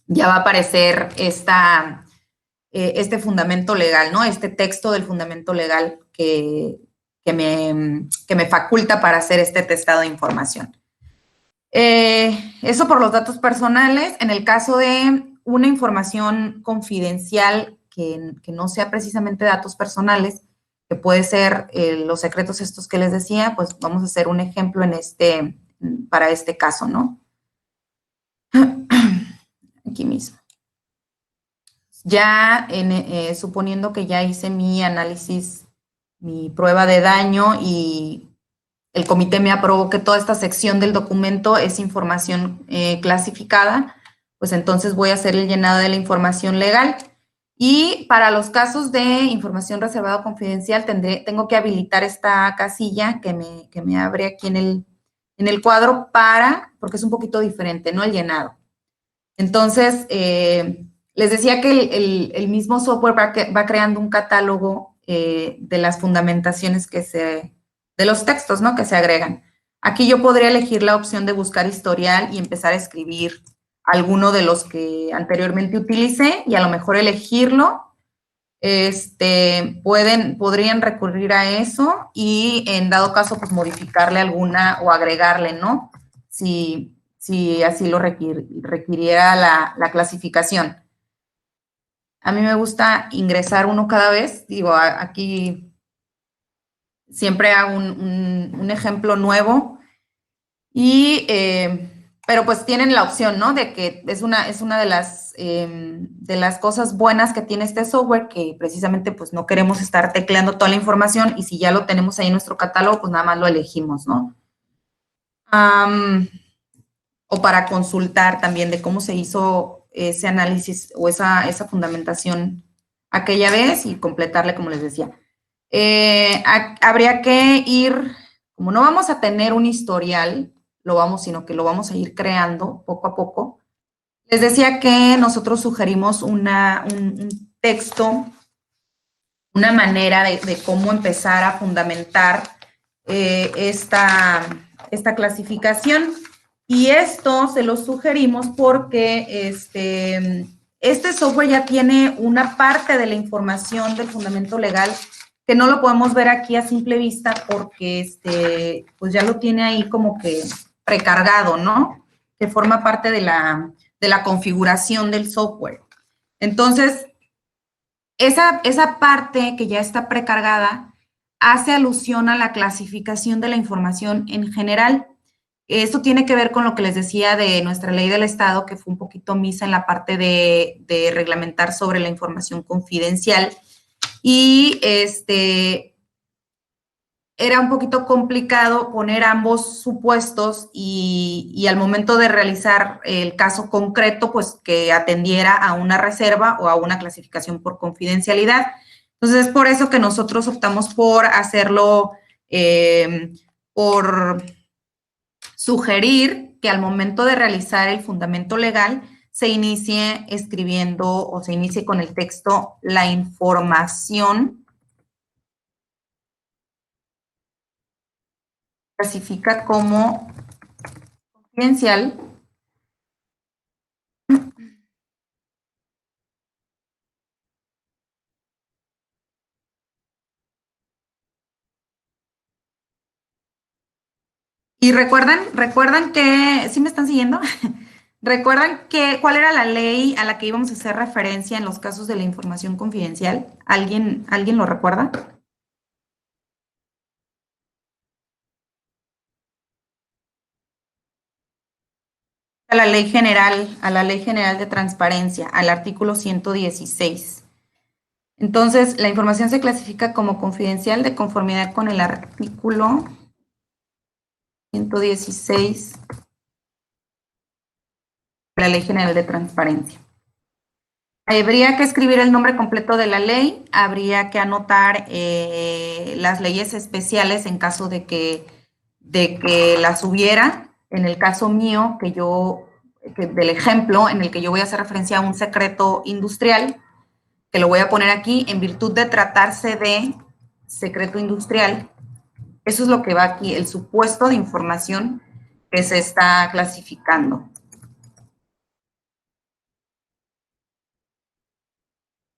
ya va a aparecer este fundamento legal, ¿no? Este texto del fundamento legal que me faculta para hacer este testado de información. Eso por los datos personales. En el caso de una información confidencial que no sea precisamente datos personales, que puede ser los secretos estos que les decía, pues vamos a hacer un ejemplo para este caso, ¿no? Aquí mismo. Ya suponiendo que ya hice mi análisis, mi prueba de daño y el comité me aprobó que toda esta sección del documento es información clasificada, pues entonces voy a hacer el llenado de la información legal. Y para los casos de información reservada o confidencial, tengo que habilitar esta casilla que me abre aquí en el cuadro porque es un poquito diferente, ¿no? El llenado. Entonces, les decía que el mismo software va creando un catálogo de las fundamentaciones de los textos, ¿no? Que se agregan. Aquí yo podría elegir la opción de buscar historial y empezar a escribir alguno de los que anteriormente utilicé y a lo mejor elegirlo. Podrían recurrir a eso y en dado caso, pues modificarle alguna o agregarle, ¿no? Si así lo requiriera la clasificación. A mí me gusta ingresar uno cada vez. Digo, aquí siempre hago un ejemplo nuevo. Pero pues tienen la opción, ¿no? De que es una de las cosas buenas que tiene este software, que precisamente pues no queremos estar tecleando toda la información y si ya lo tenemos ahí en nuestro catálogo, pues nada más lo elegimos, ¿no? O para consultar también de cómo se hizo ese análisis o esa fundamentación aquella vez y completarle, como les decía. Habría que ir, como no vamos a tener un historial, sino que lo vamos a ir creando poco a poco. Les decía que nosotros sugerimos un texto, una manera de cómo empezar a fundamentar esta clasificación. Y esto se lo sugerimos porque este software ya tiene una parte de la información del fundamento legal que no lo podemos ver aquí a simple vista porque pues ya lo tiene ahí como que precargado, ¿no? Que forma parte de la configuración del software. Entonces, esa parte que ya está precargada hace alusión a la clasificación de la información en general. Esto tiene que ver con lo que les decía de nuestra ley del Estado, que fue un poquito omisa en la parte de reglamentar sobre la información confidencial. Y era un poquito complicado poner ambos supuestos y al momento de realizar el caso concreto, pues que atendiera a una reserva o a una clasificación por confidencialidad. Entonces, es por eso que nosotros optamos por hacerlo, por sugerir que al momento de realizar el fundamento legal se inicie escribiendo o se inicie con el texto la información clasifica como confidencial y recuerdan que, ¿sí me están siguiendo? ¿Recuerdan cuál era la ley a la que íbamos a hacer referencia en los casos de la información confidencial? ¿Alguien lo recuerda? A la ley general de transparencia, al artículo 116. Entonces, la información se clasifica como confidencial de conformidad con el artículo 116 de la Ley General de Transparencia. Habría que escribir el nombre completo de la ley, habría que anotar las leyes especiales en caso de que las hubiera. En el caso mío, del ejemplo en el que yo voy a hacer referencia a un secreto industrial, que lo voy a poner aquí, en virtud de tratarse de secreto industrial, eso es lo que va aquí, el supuesto de información que se está clasificando.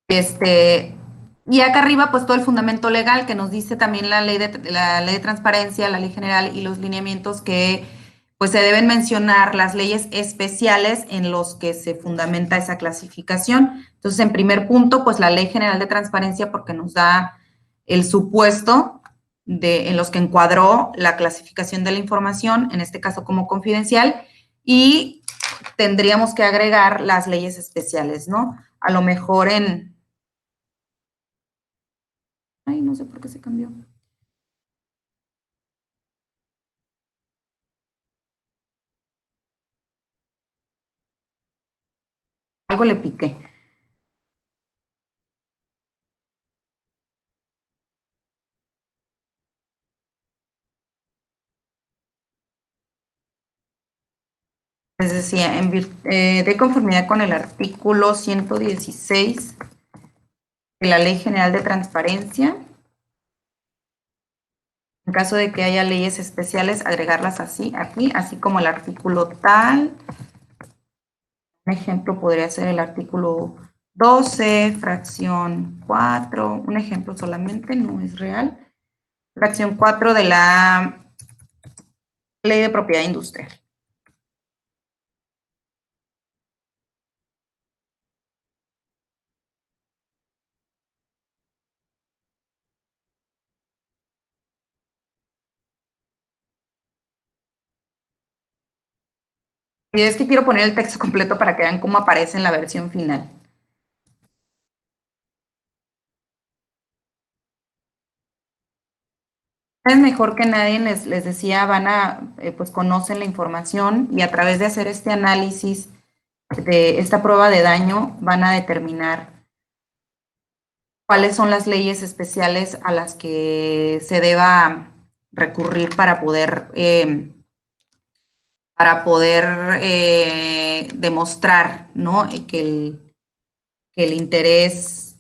Y acá arriba, pues todo el fundamento legal que nos dice también la ley de transparencia, la ley general y los lineamientos que pues se deben mencionar las leyes especiales en los que se fundamenta esa clasificación. Entonces, en primer punto, pues la ley general de transparencia porque nos da el supuesto en los que encuadró la clasificación de la información, en este caso como confidencial, y tendríamos que agregar las leyes especiales, ¿no? A lo mejor Ay, no sé por qué se cambió. Algo le piqué. Les decía, de conformidad con el artículo 116 de la Ley General de Transparencia, en caso de que haya leyes especiales, agregarlas así, aquí, así como el artículo tal. Un ejemplo podría ser el artículo 12, fracción 4, un ejemplo solamente, no es real. Fracción 4 de la Ley de Propiedad Industrial. Y es que quiero poner el texto completo para que vean cómo aparece en la versión final. Es mejor que nadie, les decía, pues conocen la información y a través de hacer este análisis de esta prueba de daño van a determinar cuáles son las leyes especiales a las que se deba recurrir para poder demostrar, ¿no? que el interés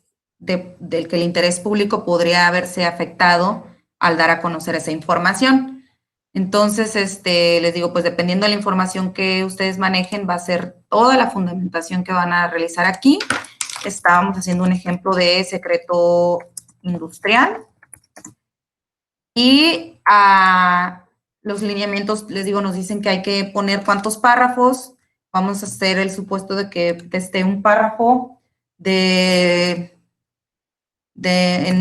público podría haberse afectado al dar a conocer esa información. Entonces, les digo, pues dependiendo de la información que ustedes manejen, va a ser toda la fundamentación que van a realizar aquí. Estábamos haciendo un ejemplo de secreto industrial. Y los lineamientos, les digo, nos dicen que hay que poner cuántos párrafos. Vamos a hacer el supuesto de que esté un párrafo en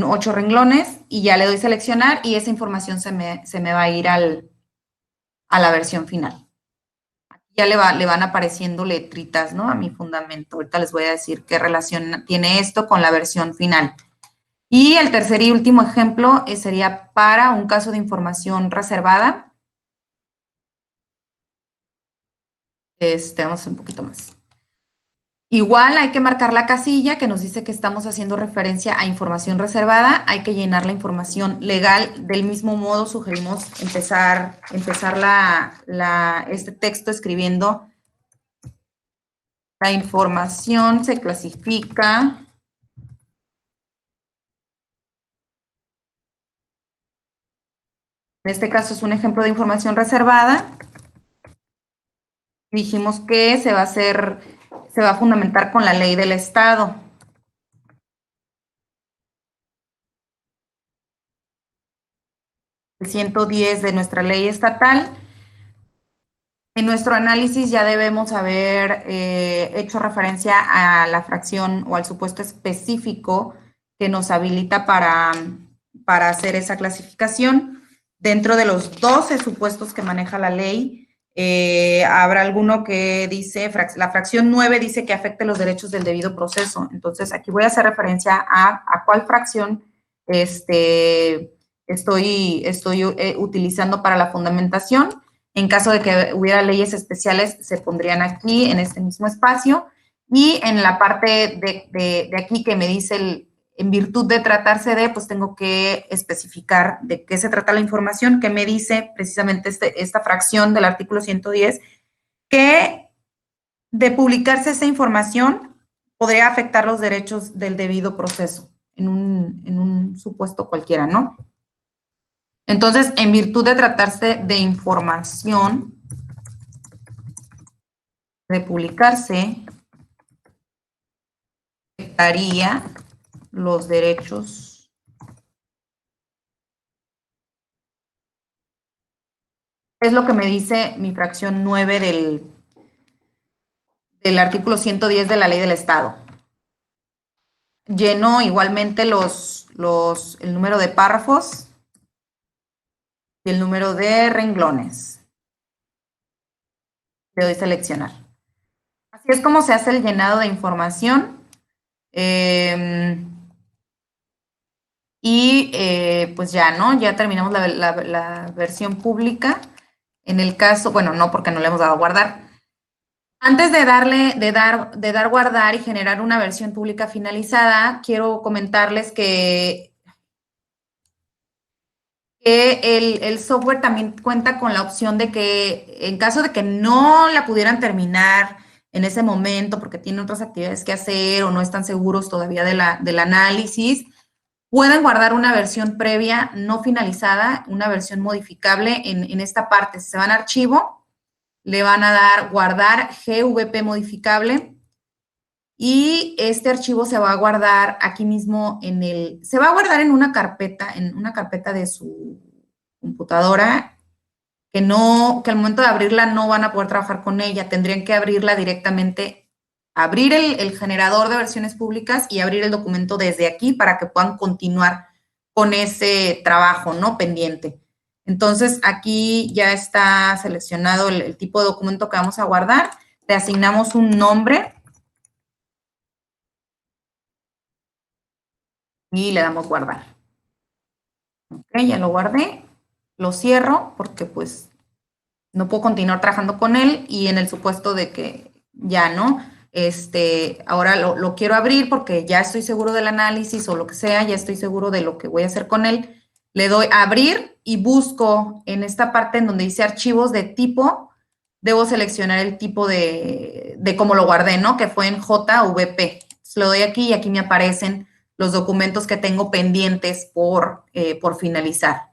8 renglones y ya le doy seleccionar y esa información se me va a ir a la versión final. Ya le van apareciendo letritas, ¿no? A mi fundamento. Ahorita les voy a decir qué relación tiene esto con la versión final. Y el tercer y último ejemplo sería para un caso de información reservada. Vamos un poquito más. Igual hay que marcar la casilla que nos dice que estamos haciendo referencia a información reservada. Hay que llenar la información legal. Del mismo modo, sugerimos empezar este texto escribiendo: la información se clasifica en este caso es un ejemplo de información reservada. Dijimos que se va a fundamentar con la ley del Estado. El 110 de nuestra ley estatal. En nuestro análisis ya debemos haber hecho referencia a la fracción o al supuesto específico que nos habilita para hacer esa clasificación. Dentro de los 12 supuestos que maneja la ley, habrá alguno que dice, la fracción 9 dice que afecte los derechos del debido proceso. Entonces, aquí voy a hacer referencia a cuál fracción estoy utilizando para la fundamentación. En caso de que hubiera leyes especiales, se pondrían aquí en este mismo espacio. Y en la parte de aquí que me dice en virtud de tratarse de, pues tengo que especificar de qué se trata la información, que me dice precisamente esta fracción del artículo 110, que de publicarse esa información podría afectar los derechos del debido proceso en un supuesto cualquiera, ¿no? Entonces, en virtud de tratarse de información, de publicarse, afectaría los derechos es lo que me dice mi fracción 9 del artículo 110 de la Ley del Estado. Lleno igualmente el número de párrafos y el número de renglones. Le doy seleccionar. Así es como se hace el llenado de información. Pues ya, ¿no? Ya terminamos la versión pública. En el caso, bueno, no porque no le hemos dado a guardar. Antes de dar guardar y generar una versión pública finalizada, quiero comentarles que el software también cuenta con la opción de que en caso de que no la pudieran terminar en ese momento porque tienen otras actividades que hacer o no están seguros todavía del análisis, pueden guardar una versión previa no finalizada, una versión modificable en esta parte. Si se van a archivo, le van a dar guardar GVP modificable y este archivo se va a guardar aquí mismo se va a guardar en una carpeta de su computadora que al momento de abrirla no van a poder trabajar con ella, tendrían que abrirla directamente, abrir el generador de versiones públicas y abrir el documento desde aquí para que puedan continuar con ese trabajo, ¿no? Pendiente. Entonces, aquí ya está seleccionado el tipo de documento que vamos a guardar. Le asignamos un nombre y le damos guardar. Ok, ya lo guardé. Lo cierro porque, pues, no puedo continuar trabajando con él y en el supuesto de que ya, ¿no? Ahora lo quiero abrir porque ya estoy seguro del análisis o lo que sea, ya estoy seguro de lo que voy a hacer con él. Le doy a abrir y busco en esta parte en donde dice archivos de tipo, debo seleccionar el tipo de cómo lo guardé, ¿no? Que fue en JVP. Entonces, le doy aquí y aquí me aparecen los documentos que tengo pendientes por finalizar.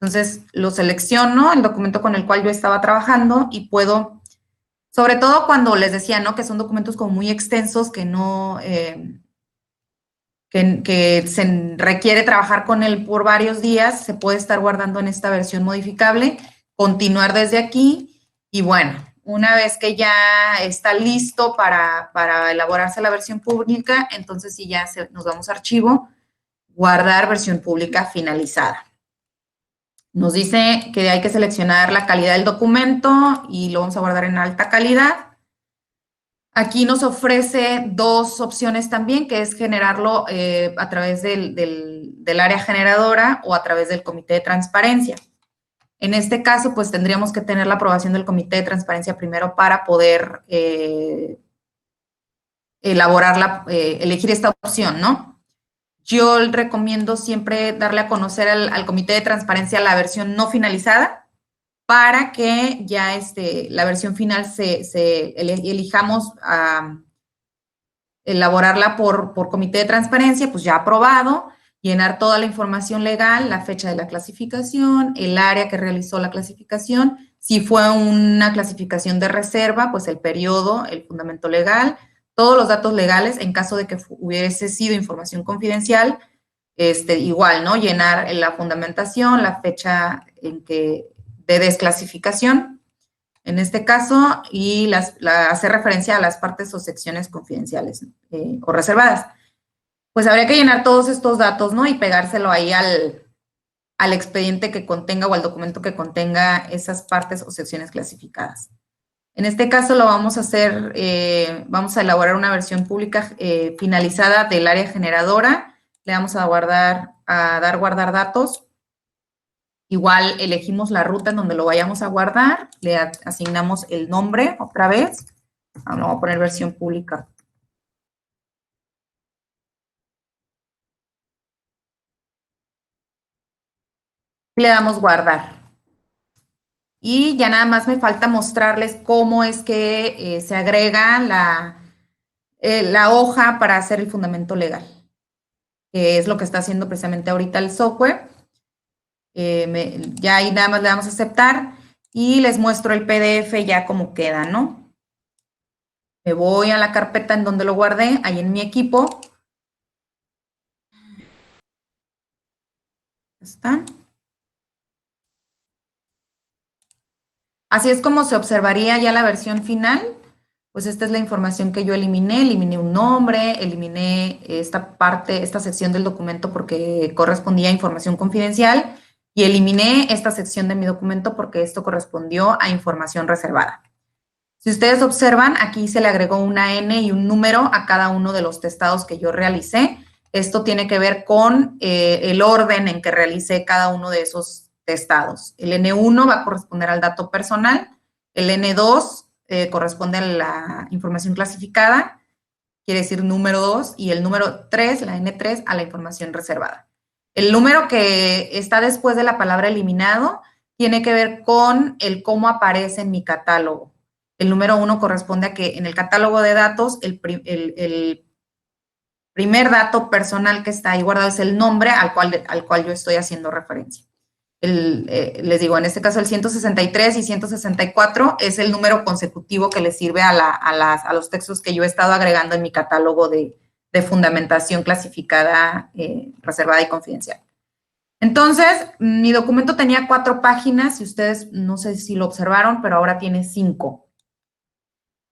Entonces, lo selecciono, el documento con el cual yo estaba trabajando y puedo, sobre todo cuando les decía, ¿no? Que son documentos como muy extensos, que no, que se requiere trabajar con él por varios días, se puede estar guardando en esta versión modificable, continuar desde aquí y bueno, una vez que ya está listo para elaborarse la versión pública, entonces sí ya nos vamos a archivo, guardar versión pública finalizada. Nos dice que hay que seleccionar la calidad del documento y lo vamos a guardar en alta calidad. Aquí nos ofrece dos opciones también, que es generarlo a través del área generadora o a través del comité de transparencia. En este caso, pues tendríamos que tener la aprobación del comité de transparencia primero para poder elegir esta opción, ¿no? Yo recomiendo siempre darle a conocer al comité de transparencia la versión no finalizada para que ya la versión final elijamos elaborarla por comité de transparencia, pues ya aprobado, llenar toda la información legal, la fecha de la clasificación, el área que realizó la clasificación, si fue una clasificación de reserva, pues el periodo, el fundamento legal, todos los datos legales en caso de que hubiese sido información confidencial, igual, ¿no? Llenar la fundamentación, la fecha de desclasificación, en este caso, y hacer referencia a las partes o secciones confidenciales o reservadas. Pues habría que llenar todos estos datos, ¿no? Y pegárselo ahí al expediente que contenga o al documento que contenga esas partes o secciones clasificadas. En este caso lo vamos a hacer, vamos a elaborar una versión pública finalizada del área generadora. Le vamos a dar guardar datos. Igual elegimos la ruta en donde lo vayamos a guardar. Le asignamos el nombre otra vez. Vamos a poner versión pública y le damos guardar. Y ya nada más me falta mostrarles cómo es que se agrega la hoja para hacer el fundamento legal, que es lo que está haciendo precisamente ahorita el software. Ya ahí nada más le damos a aceptar y les muestro el PDF ya como queda, ¿no? Me voy a la carpeta en donde lo guardé, ahí en mi equipo. ¿Están? Así es como se observaría ya la versión final. Pues esta es la información que yo eliminé un nombre, eliminé esta parte, esta sección del documento porque correspondía a información confidencial y eliminé esta sección de mi documento porque esto correspondió a información reservada. Si ustedes observan, aquí se le agregó una N y un número a cada uno de los testados que yo realicé. Esto tiene que ver con el orden en que realicé cada uno de esos testados. El N1 va a corresponder al dato personal, el N2 corresponde a la información clasificada, quiere decir número 2, y el número 3, la N3, a la información reservada. El número que está después de la palabra eliminado tiene que ver con el cómo aparece en mi catálogo. El número 1 corresponde a que en el catálogo de datos, el primer dato personal que está ahí guardado es el nombre al cual yo estoy haciendo referencia. Les digo, en este caso el 163 y 164 es el número consecutivo que le sirve a los textos que yo he estado agregando en mi catálogo de fundamentación clasificada, reservada y confidencial. Entonces, mi documento tenía 4 páginas, y ustedes no sé si lo observaron, pero ahora tiene 5.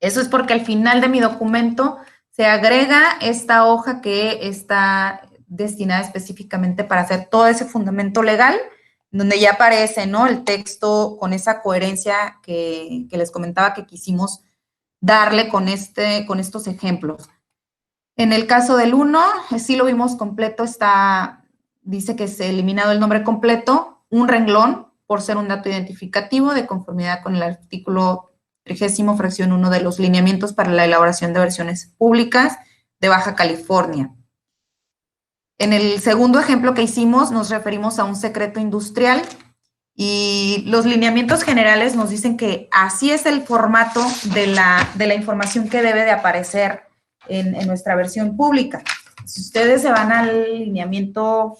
Eso es porque al final de mi documento se agrega esta hoja que está destinada específicamente para hacer todo ese fundamento legal, donde ya aparece, ¿no?, el texto con esa coherencia que les comentaba que quisimos darle con estos ejemplos. En el caso del 1, sí lo vimos completo, dice que se ha eliminado el nombre completo, un renglón, por ser un dato identificativo de conformidad con el artículo 30, fracción 1 de los lineamientos para la elaboración de versiones públicas de Baja California. En el segundo ejemplo que hicimos nos referimos a un secreto industrial y los lineamientos generales nos dicen que así es el formato de la información que debe de aparecer en nuestra versión pública. Si ustedes se van al lineamiento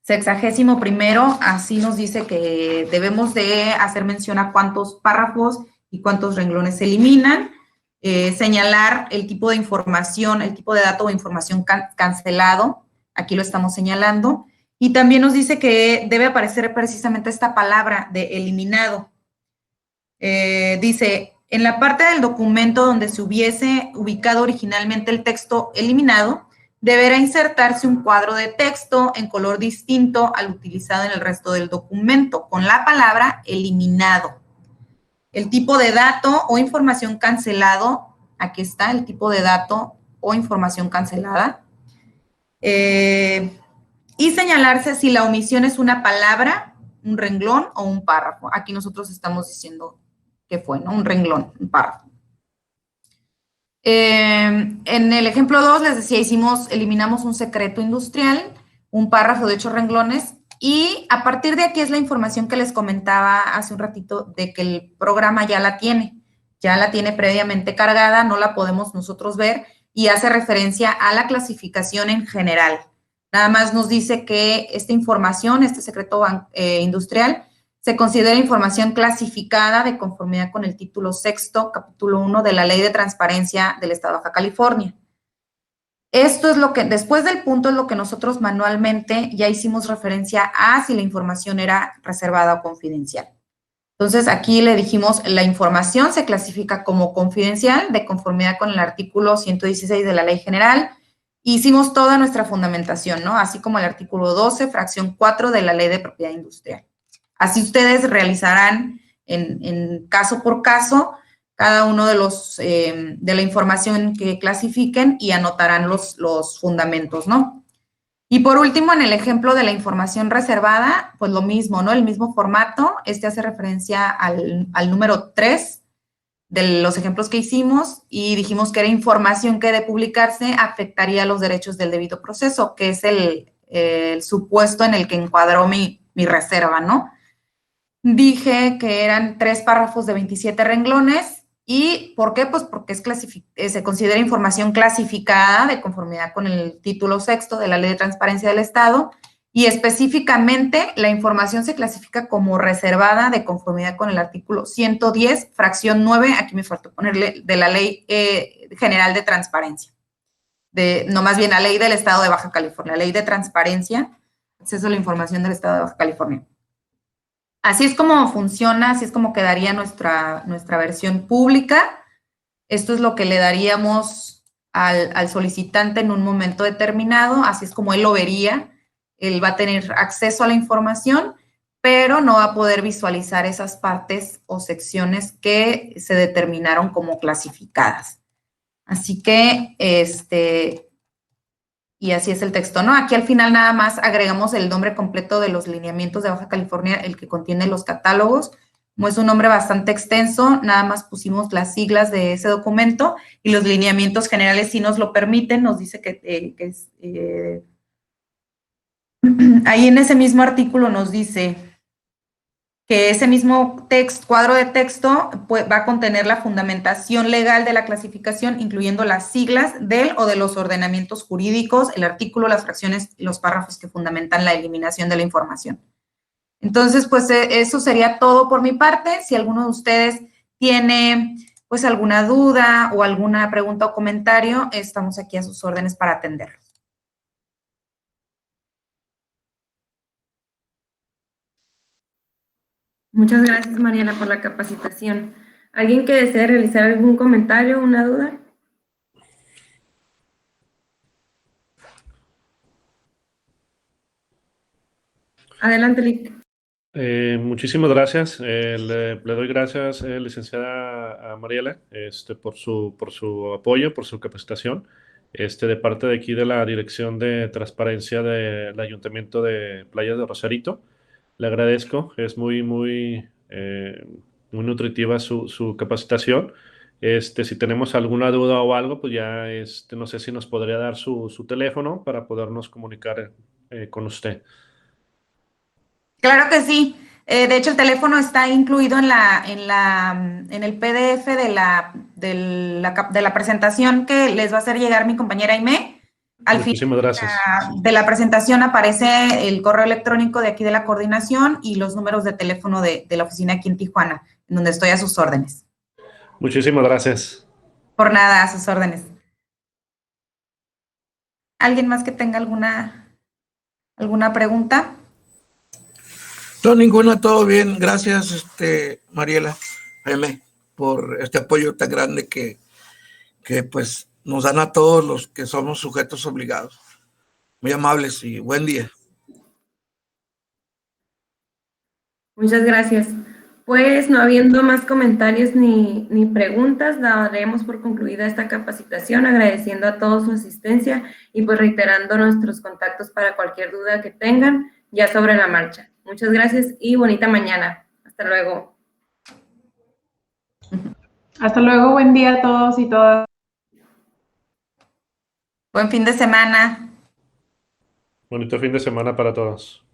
61º, así nos dice que debemos de hacer mención a cuántos párrafos y cuántos renglones se eliminan, señalar el tipo de información, el tipo de dato o información cancelado, aquí lo estamos señalando, y también nos dice que debe aparecer precisamente esta palabra de eliminado. Dice, en la parte del documento donde se hubiese ubicado originalmente el texto eliminado, deberá insertarse un cuadro de texto en color distinto al utilizado en el resto del documento, con la palabra eliminado. El tipo de dato o información cancelado, aquí está el tipo de dato o información cancelada. Y señalarse si la omisión es una palabra, un renglón o un párrafo. Aquí nosotros estamos diciendo que fue, ¿no? Un renglón, un párrafo. En el ejemplo 2, les decía, eliminamos un secreto industrial, un párrafo de 8 renglones, y a partir de aquí es la información que les comentaba hace un ratito de que el programa ya la tiene previamente cargada, no la podemos nosotros ver, y hace referencia a la clasificación en general. Nada más nos dice que esta información, este secreto industrial, se considera información clasificada de conformidad con el título 6, capítulo 1 de la Ley de Transparencia del Estado de Baja California. Esto es lo que, después del punto, es lo que nosotros manualmente ya hicimos referencia a si la información era reservada o confidencial. Entonces, aquí le dijimos, la información se clasifica como confidencial de conformidad con el artículo 116 de la Ley General. Hicimos toda nuestra fundamentación, ¿no? Así como el artículo 12, fracción 4 de la Ley de Propiedad Industrial. Así ustedes realizarán en caso por caso cada uno de la información que clasifiquen y anotarán los fundamentos, ¿no? Y por último, en el ejemplo de la información reservada, pues lo mismo, ¿no? El mismo formato, hace referencia al número 3 de los ejemplos que hicimos y dijimos que era información que de publicarse afectaría los derechos del debido proceso, que es el supuesto en el que encuadró mi reserva, ¿no? Dije que eran 3 párrafos de 27 renglones. ¿Y por qué? Pues porque se considera información clasificada de conformidad con el título 6 de la Ley de Transparencia del Estado, y específicamente la información se clasifica como reservada de conformidad con el artículo 110, fracción 9, aquí me faltó ponerle, de la Ley General de Transparencia. No, más bien la Ley del Estado de Baja California, Ley de Transparencia, acceso a la información del Estado de Baja California. Así es como funciona, así es como quedaría nuestra versión pública. Esto es lo que le daríamos al solicitante en un momento determinado, así es como él lo vería. Él va a tener acceso a la información, pero no va a poder visualizar esas partes o secciones que se determinaron como clasificadas. Así que, y así es el texto, ¿no? Aquí al final nada más agregamos el nombre completo de los lineamientos de Baja California, el que contiene los catálogos. Como es un nombre bastante extenso, nada más pusimos las siglas de ese documento y los lineamientos generales, si nos lo permiten, nos dice que es... ahí en ese mismo artículo nos dice que ese mismo cuadro de texto va a contener la fundamentación legal de la clasificación, incluyendo las siglas del o de los ordenamientos jurídicos, el artículo, las fracciones y los párrafos que fundamentan la eliminación de la información. Entonces, pues eso sería todo por mi parte. Si alguno de ustedes tiene pues alguna duda o alguna pregunta o comentario, estamos aquí a sus órdenes para atenderlos. Muchas gracias, Mariela, por la capacitación. ¿Alguien que desee realizar algún comentario o una duda? Adelante, Lic. Muchísimas gracias. Le doy gracias, licenciada a Mariela, por su apoyo, por su capacitación, de parte de aquí de la Dirección de Transparencia del Ayuntamiento de Playa de Rosarito. Le agradezco, es muy nutritiva su capacitación. Si tenemos alguna duda o algo, pues ya no sé si nos podría dar su teléfono para podernos comunicar con usted. Claro que sí. De hecho, el teléfono está incluido en el PDF de la presentación que les va a hacer llegar mi compañera Aimé. Al Muchísimas gracias. De la presentación aparece el correo electrónico de aquí de la coordinación y los números de teléfono de la oficina aquí en Tijuana, en donde estoy a sus órdenes. Muchísimas gracias. Por nada, a sus órdenes. ¿Alguien más que tenga alguna pregunta? No, ninguna, todo bien. Gracias, Mariela, Jaime, por este apoyo tan grande que pues nos dan a todos los que somos sujetos obligados. Muy amables y buen día. Muchas gracias. Pues no habiendo más comentarios ni preguntas, daremos por concluida esta capacitación, agradeciendo a todos su asistencia y pues reiterando nuestros contactos para cualquier duda que tengan ya sobre la marcha. Muchas gracias y bonita mañana. Hasta luego. Hasta luego, buen día a todos y todas. Buen fin de semana. Bonito fin de semana para todos.